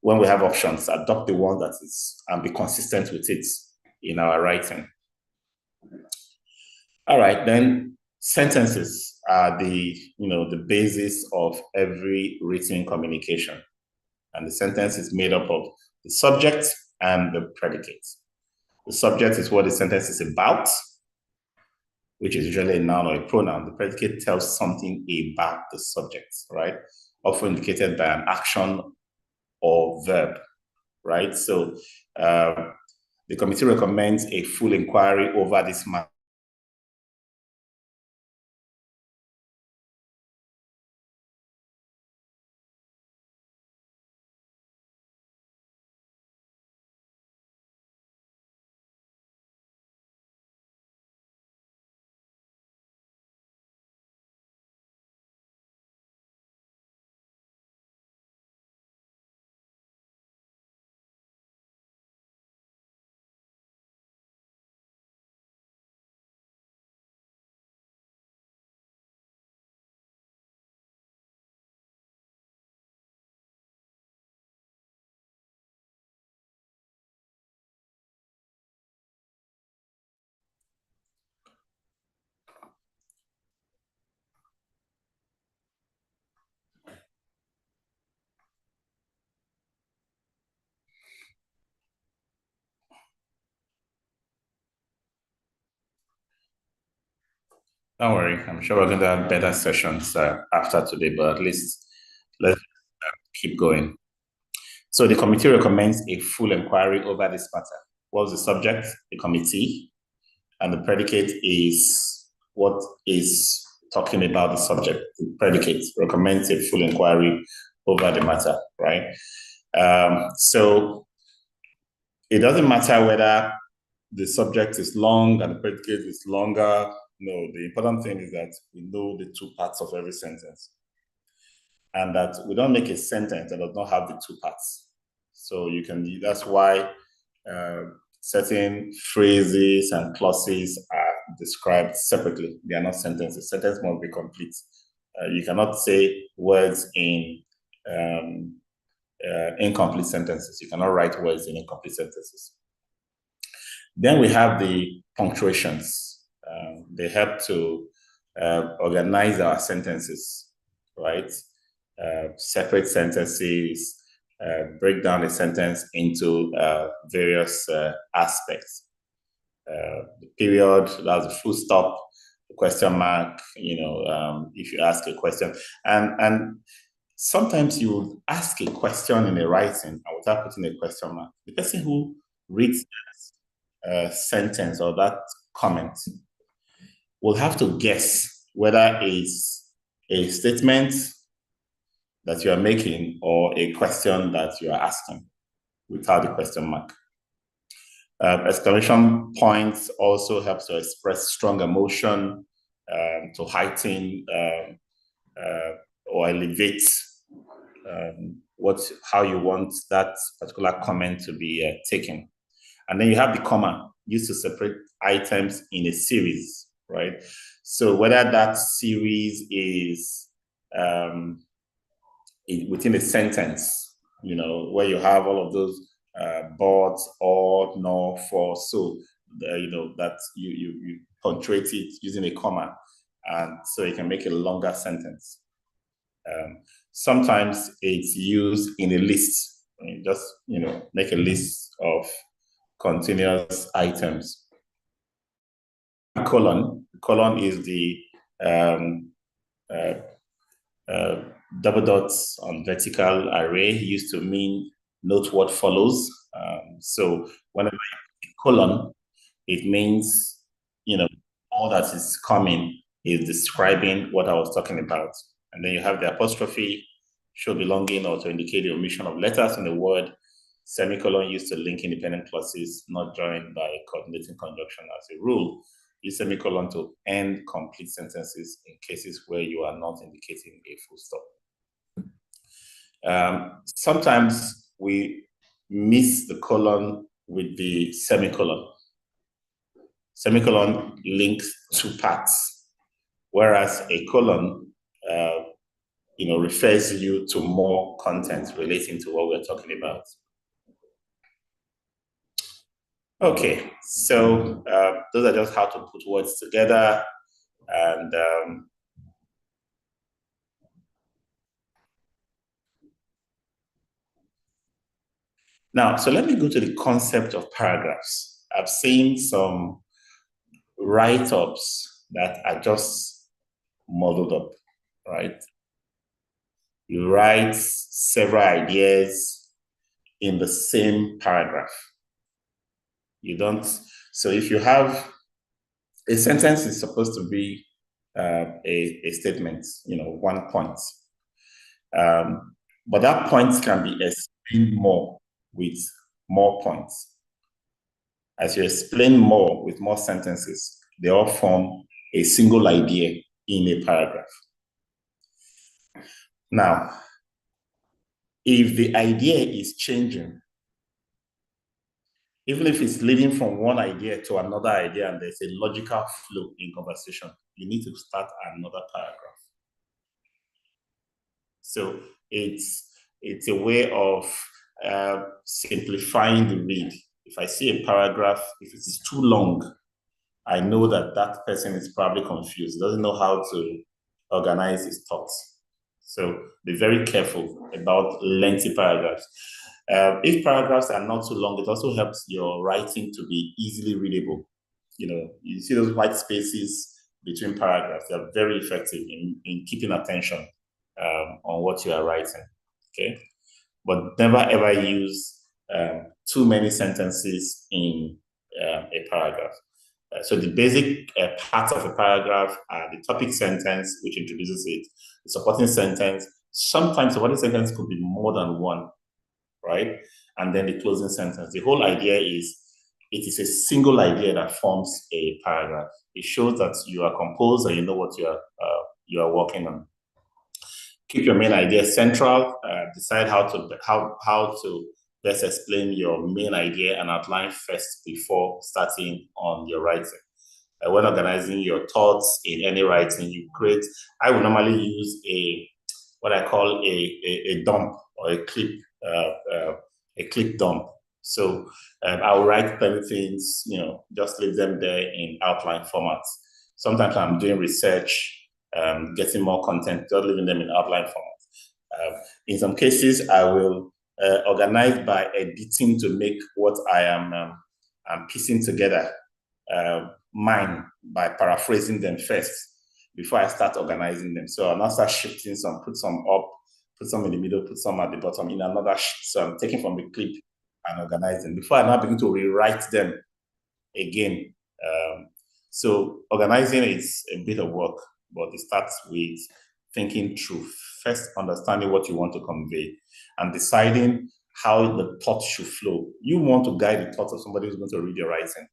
when we have options, adopt the one that is and be consistent with it in our writing. All right, then sentences are the basis of every written communication. And the sentence is made up of the subject and the predicate. The subject is what the sentence is about, which is usually a noun or a pronoun. The predicate tells something about the subject, right? Often indicated by an action or verb, right? So the committee recommends a full inquiry over this matter Don't worry, I'm sure we're going to have better sessions after today, but at least let's keep going. So the committee recommends a full inquiry over this matter. What's the subject? The committee. And the predicate is what is talking about the subject. The predicate recommends a full inquiry over the matter, right? So it doesn't matter whether the subject is long and the predicate is longer. No, the important thing is that we know the two parts of every sentence, and that we don't make a sentence that does not have the two parts. So you can, that's why certain phrases and clauses are described separately. They are not sentences. Sentence must be complete. You cannot say words in incomplete sentences. You cannot write words in incomplete sentences. Then we have the punctuations. They help to organize our sentences, right? Separate sentences, break down a sentence into various aspects. The period, that's the full stop, the question mark, if you ask a question. And sometimes you would ask a question in a writing without putting a question mark. The person who reads that sentence or that comment will have to guess whether it's a statement that you are making or a question that you are asking without the question mark. Exclamation points also helps to express strong emotion, to heighten or elevate how you want that particular comment to be taken. And then you have the comma used to separate items in a series, right? So whether that series is within a sentence, where you have all of those but, or, nor, for, so, that you punctuate it using a comma, and so you can make a longer sentence. Sometimes it's used in a list. Just, make a list of continuous items. Colon is the double dots on vertical array used to mean note what follows. So whenever you put colon, it means, all that is coming is describing what I was talking about. And then you have the apostrophe, show belonging or to indicate the omission of letters in the word. Semicolon used to link independent clauses not joined by a coordinating conjunction as a rule. Use semicolon to end complete sentences in cases where you are not indicating a full stop. Sometimes we miss the colon with the semicolon. Semicolon links two parts, whereas a colon refers you to more content relating to what we're talking about. Okay, so those are just how to put words together, and now, so let me go to the concept of paragraphs. I've seen some write-ups that are just muddled up, right? You write several ideas in the same paragraph. You don't, so if you have, a sentence is supposed to be a statement, one point. But that point can be explained more with more points. As you explain more with more sentences, they all form a single idea in a paragraph. Now, if the idea is changing, even if it's leading from one idea to another idea and there's a logical flow in conversation, you need to start another paragraph. So it's a way of simplifying the read. If I see a paragraph, if it's too long, I know that that person is probably confused, doesn't know how to organize his thoughts. So be very careful about lengthy paragraphs. If paragraphs are not too long, it also helps your writing to be easily readable. You see those white spaces between paragraphs. They are very effective in keeping attention on what you are writing, okay? But never ever use too many sentences in a paragraph. So the basic parts of a paragraph are the topic sentence, which introduces it, the supporting sentence. Sometimes supporting sentence could be more than one, right? And then the closing sentence. The whole idea is, it is a single idea that forms a paragraph. It shows that you are composed and you know what you are working on. Keep your main idea central. Decide how to best explain your main idea and outline first before starting on your writing. When organizing your thoughts in any writing, you create. I would normally use what I call a dump or a clip dump. So I'll write plenty things, just leave them there in outline formats. Sometimes I'm doing research, getting more content, just leaving them in outline format. In some cases, I will organize by editing to make what I am I'm piecing together mine by paraphrasing them first before I start organizing them. So I'll now start shifting some, put some up, put some in the middle, put some at the bottom in another sheet. So I'm taking from the clip and organizing before I now begin to rewrite them again. So organizing is a bit of work, but it starts with thinking through, first understanding what you want to convey and deciding how the thought should flow. You want to guide the thoughts of somebody who's going to read your writing.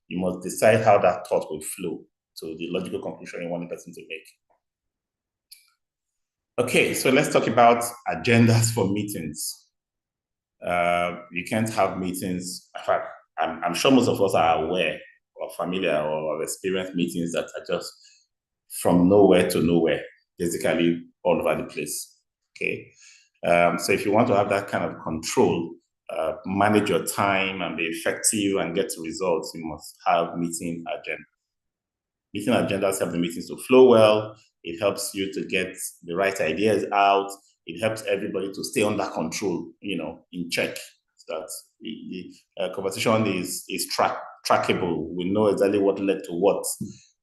You must decide how that thought will flow to the logical conclusion you want the person to make. Okay, so let's talk about agendas for meetings. You can't have meetings. In fact, I'm sure most of us are aware or familiar or have experienced meetings that are just from nowhere to nowhere, basically all over the place. Okay, so if you want to have that kind of control, manage your time and be effective and get results, you must have meeting agenda. Meeting agendas help the meetings to flow well. It helps you to get the right ideas out. It helps everybody to stay under control, in check. So that the conversation is trackable. We know exactly what led to what.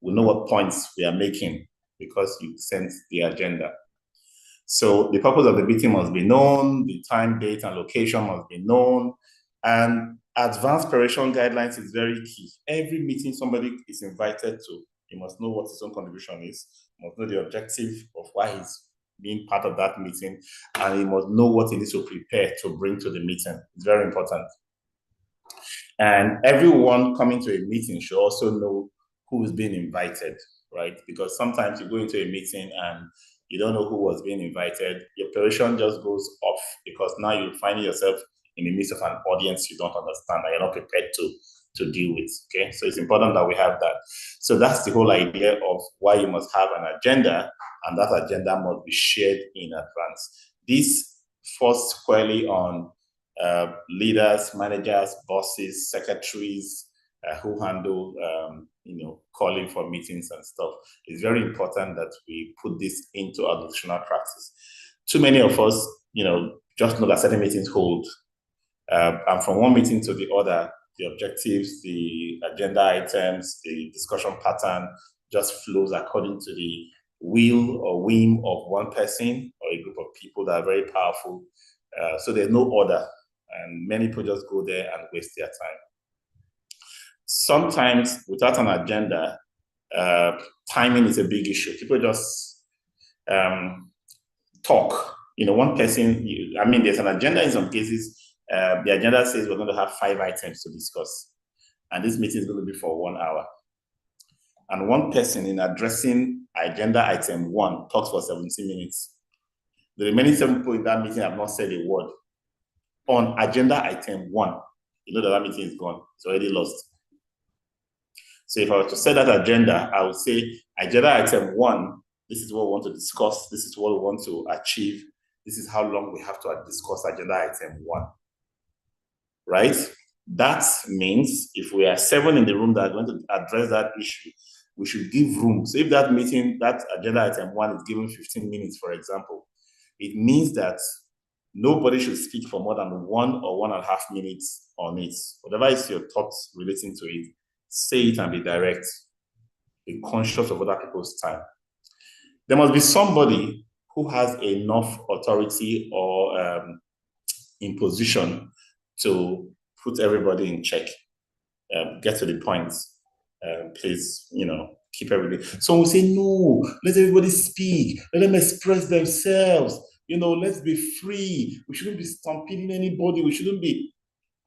We know what points we are making because you sent the agenda. So the purpose of the meeting must be known, the time, date, and location must be known, and advanced preparation guidelines is very key. Every meeting somebody is invited to, you must know what his own contribution is, you must know the objective of why he's being part of that meeting, and he must know what he needs to prepare to bring to the meeting. It's very important. And everyone coming to a meeting should also know who is being invited, right? Because sometimes you go into a meeting and you don't know who was being invited, your preparation just goes off because now you find yourself in the midst of an audience you don't understand and you're not prepared to deal with, okay? So it's important that we have that. So that's the whole idea of why you must have an agenda, and that agenda must be shared in advance. This falls squarely on leaders, managers, bosses, secretaries who handle calling for meetings and stuff. It's very important that we put this into our professional practice. Too many of us, just know that certain meetings hold. And from one meeting to the other, the objectives, the agenda items, the discussion pattern just flows according to the will or whim of one person or a group of people that are very powerful. So there's no order, and many people just go there and waste their time. Sometimes without an agenda, timing is a big issue. People just talk. One person, there's an agenda in some cases. The agenda says we're going to have 5 items to discuss, and this meeting is going to be for 1 hour. And one person in addressing agenda item 1 talks for 17 minutes. The remaining 7 people in that meeting have not said a word. On agenda item 1, that meeting is gone. It's already lost. So if I were to set that agenda, I would say, agenda item 1, this is what we want to discuss. This is what we want to achieve. This is how long we have to discuss agenda item 1. Right? That means if we are 7 in the room that are going to address that issue, we should give room. So if that meeting, that agenda item 1 is given 15 minutes, for example, it means that nobody should speak for more than 1 or 1.5 minutes on it. Whatever is your thoughts relating to it, say it and be direct. be conscious of other people's time. There must be somebody who has enough authority or imposition to put everybody in check. Get to the point. Please, keep everybody. So we say, no, let everybody speak. Let them express themselves. Let's be free. We shouldn't be stampeding anybody. We shouldn't be.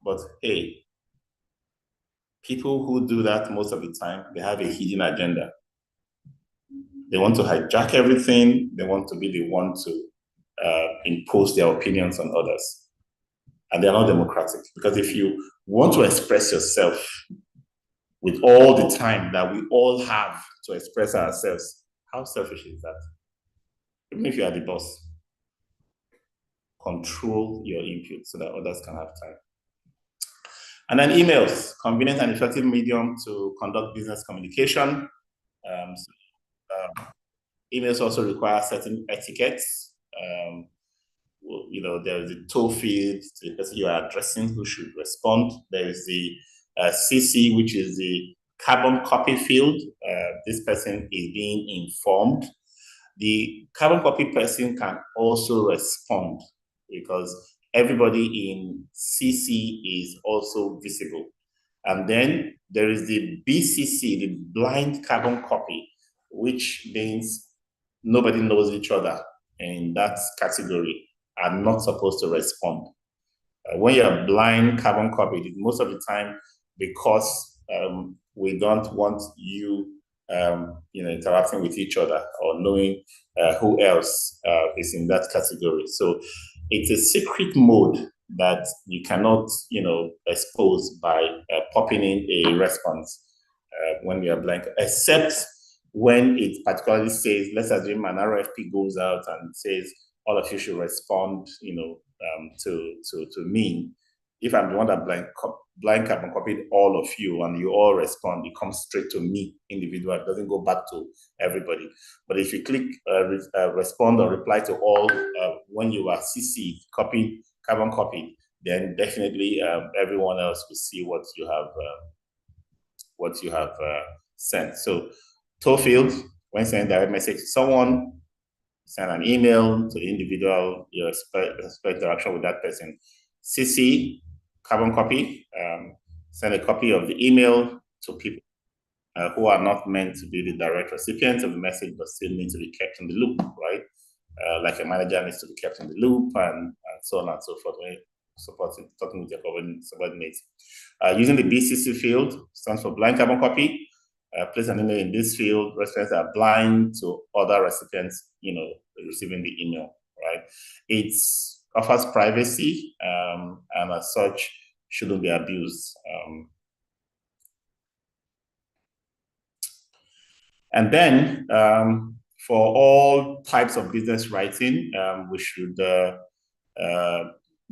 But hey, people who do that most of the time, they have a hidden agenda. They want to hijack everything. They want to be the one to impose their opinions on others. And they're not democratic. Because if you want to express yourself with all the time that we all have to express ourselves, how selfish is that? Even if you are the boss, control your input so that others can have time. And then emails, convenient and effective medium to conduct business communication. Emails also require certain etiquettes. There is the toll field, the person you are addressing who should respond. There is the CC, which is the carbon copy field. This person is being informed. The carbon copy person can also respond because everybody in CC is also visible. And then there is the BCC, the blind carbon copy, which means nobody knows each other in that category are not supposed to respond. When you're blind carbon copied, most of the time because we don't want you interacting with each other or knowing who else is in that category. So it's a secret mode that you cannot, expose by popping in a response when you are blank, except when it particularly says, let's assume an RFP goes out and says, all of you should respond, to me. If I'm the one that blind carbon copied all of you and you all respond, it comes straight to me, individual. It doesn't go back to everybody. But if you click respond or reply to all when you are CC carbon copied, then definitely everyone else will see what you have sent. So toll field, when sending direct message to someone, send an email to the individual, you expect interaction with that person. CC, carbon copy, send a copy of the email to people who are not meant to be the direct recipients of the message, but still need to be kept in the loop, right? Like a manager needs to be kept in the loop and so on and so forth, when talking with your subordinates. Using the BCC field, stands for blind carbon copy. Place an email in this field. Recipients are blind to other recipients, receiving the email, right? It offers privacy, and as such, shouldn't be abused. And then, for all types of business writing, we should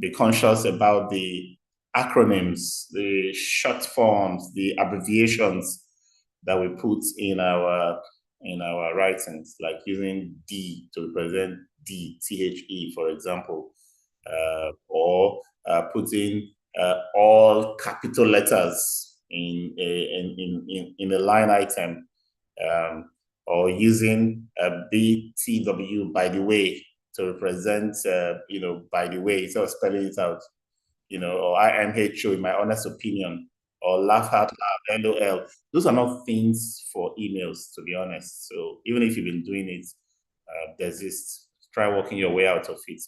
be conscious about the acronyms, the short forms, the abbreviations that we put in our writings, like using D to represent D, THE, for example, or putting all capital letters in a line item, or using BTW, by the way, to represent by the way, instead of spelling it out, or IMHO, in my honest opinion, or laugh out loud, LOL. Those are not things for emails, to be honest. So even if you've been doing it, desist. Try working your way out of it.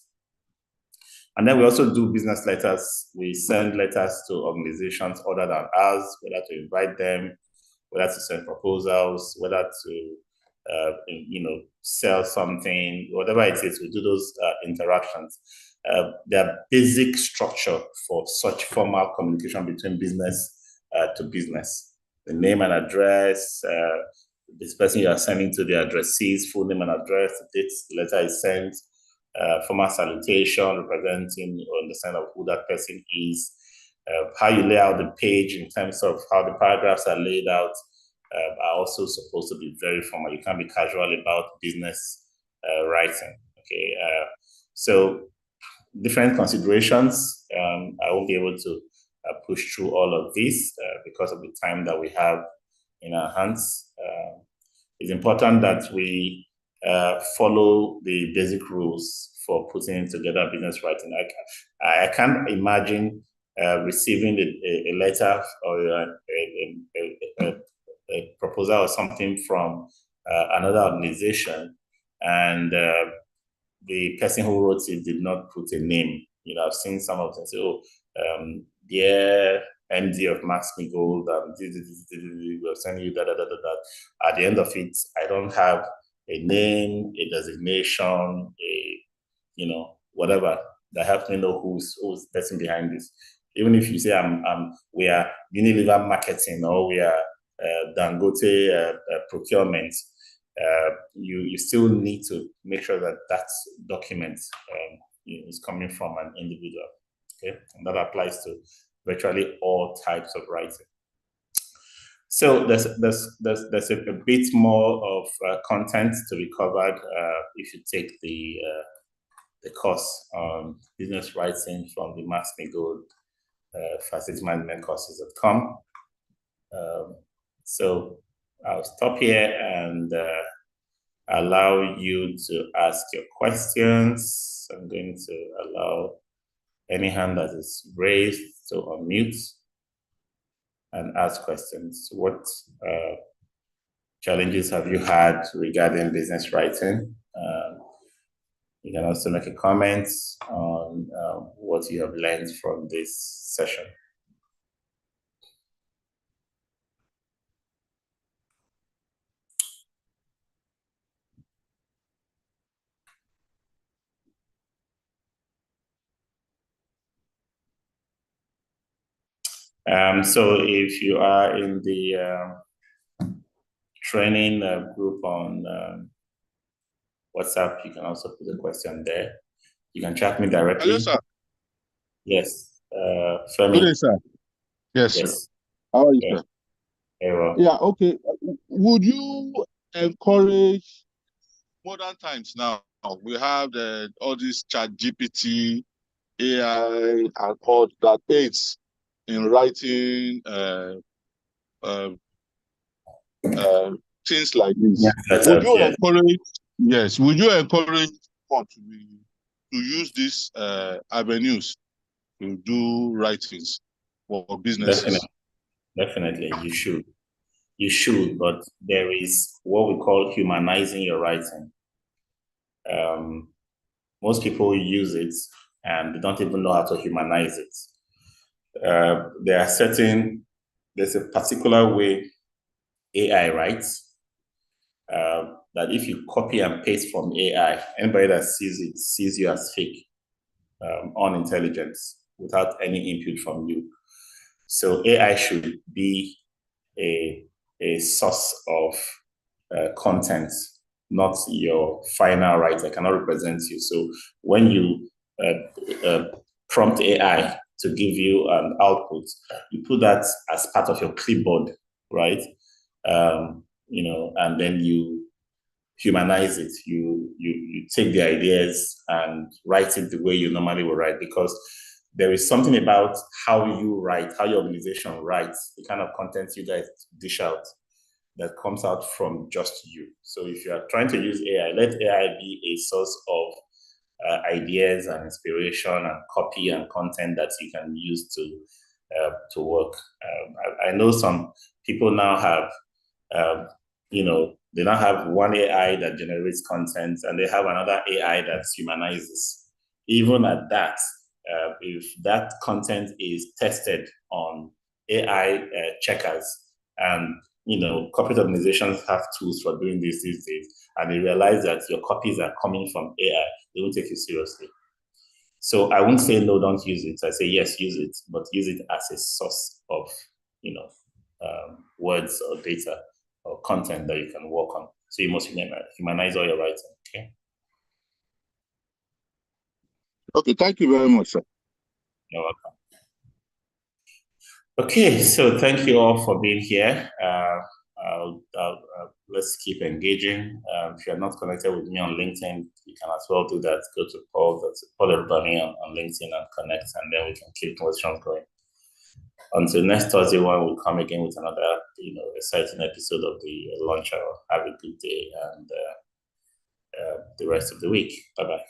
And then we also do business letters. We send letters to organizations other than ours, whether to invite them, whether to send proposals, whether to sell something, whatever it is. We do those interactions. There are basic structure for such formal communication between business to business. The name and address, this person you are sending to, the addressee's full name and address, the date the letter is sent, formal salutation representing or understanding of who that person is, how you lay out the page in terms of how the paragraphs are laid out are also supposed to be very formal. You can't be casual about business writing. Okay, so different considerations. I won't be able to push through all of this because of the time that we have in our hands. it's important that we follow the basic rules for putting together business writing. I can't imagine receiving a letter or a proposal or something from another organization, and the person who wrote it did not put a name. You know, I've seen some of them say, "Oh, dear MD of Max-Migold, we're sending you that. At the end of it, I don't have a name, a designation, whatever that helps me know who's the person behind this. Even if you say we are Unilever marketing or we are Dangote procurement, you still need to make sure that document is coming from an individual. Okay, and that applies to virtually all types of writing. So there's a bit more of content to be covered if you take the course on business writing from the Max-Migold facility management courses.com. So I'll stop here and allow you to ask your questions. I'm going to allow any hand that is raised to unmute and ask questions. What challenges have you had regarding business writing? You can also make a comment on what you have learned from this session. So if you are in the training group on WhatsApp, you can also put a question there. You can chat me directly. Hello, sir. Yes. Femi. Good day, sir. Yes, Yes. sir. How are you, sir? Very well. Yeah, okay. Would you encourage modern times now? We have all this chat GPT, AI, and all that aids in writing things like this. Yes, Would you yes. encourage? Yes. Would you encourage people to use these avenues to do writings for businesses? Definitely, you should. You should, but there is what we call humanizing your writing. Most people use it and they don't even know how to humanize it. There's a particular way AI writes that if you copy and paste from AI, anybody that sees it sees you as fake, unintelligent, without any input from you. So AI should be a source of content, not your final write. I cannot represent you. So when you prompt AI to give you an output, you put that as part of your clipboard, right? And then you humanize it. You take the ideas and write it the way you normally would write, because there is something about how you write, how your organization writes, the kind of content you guys dish out that comes out from just you. So if you are trying to use AI, let AI be a source of ideas and inspiration and copy and content that you can use to work. I know some people now have, they now have one AI that generates content and they have another AI that humanizes. Even at that, if that content is tested on AI checkers, and corporate organizations have tools for doing this these days, and they realize that your copies are coming from AI, they won't take you seriously. So I won't say no, don't use it. I say yes, use it, but use it as a source of words or data or content that you can work on. So you must humanize all your writing. Okay. Okay, thank you very much, sir. You're welcome. Okay, so thank you all for being here. Let's keep engaging. If you're not connected with me on LinkedIn, you can as well do that. Go to Paul Ebani on LinkedIn and connect, and then we can keep conversations going. Until next Thursday, when we'll come again with another, exciting episode of the launch hour. Have a good day and the rest of the week. Bye-bye.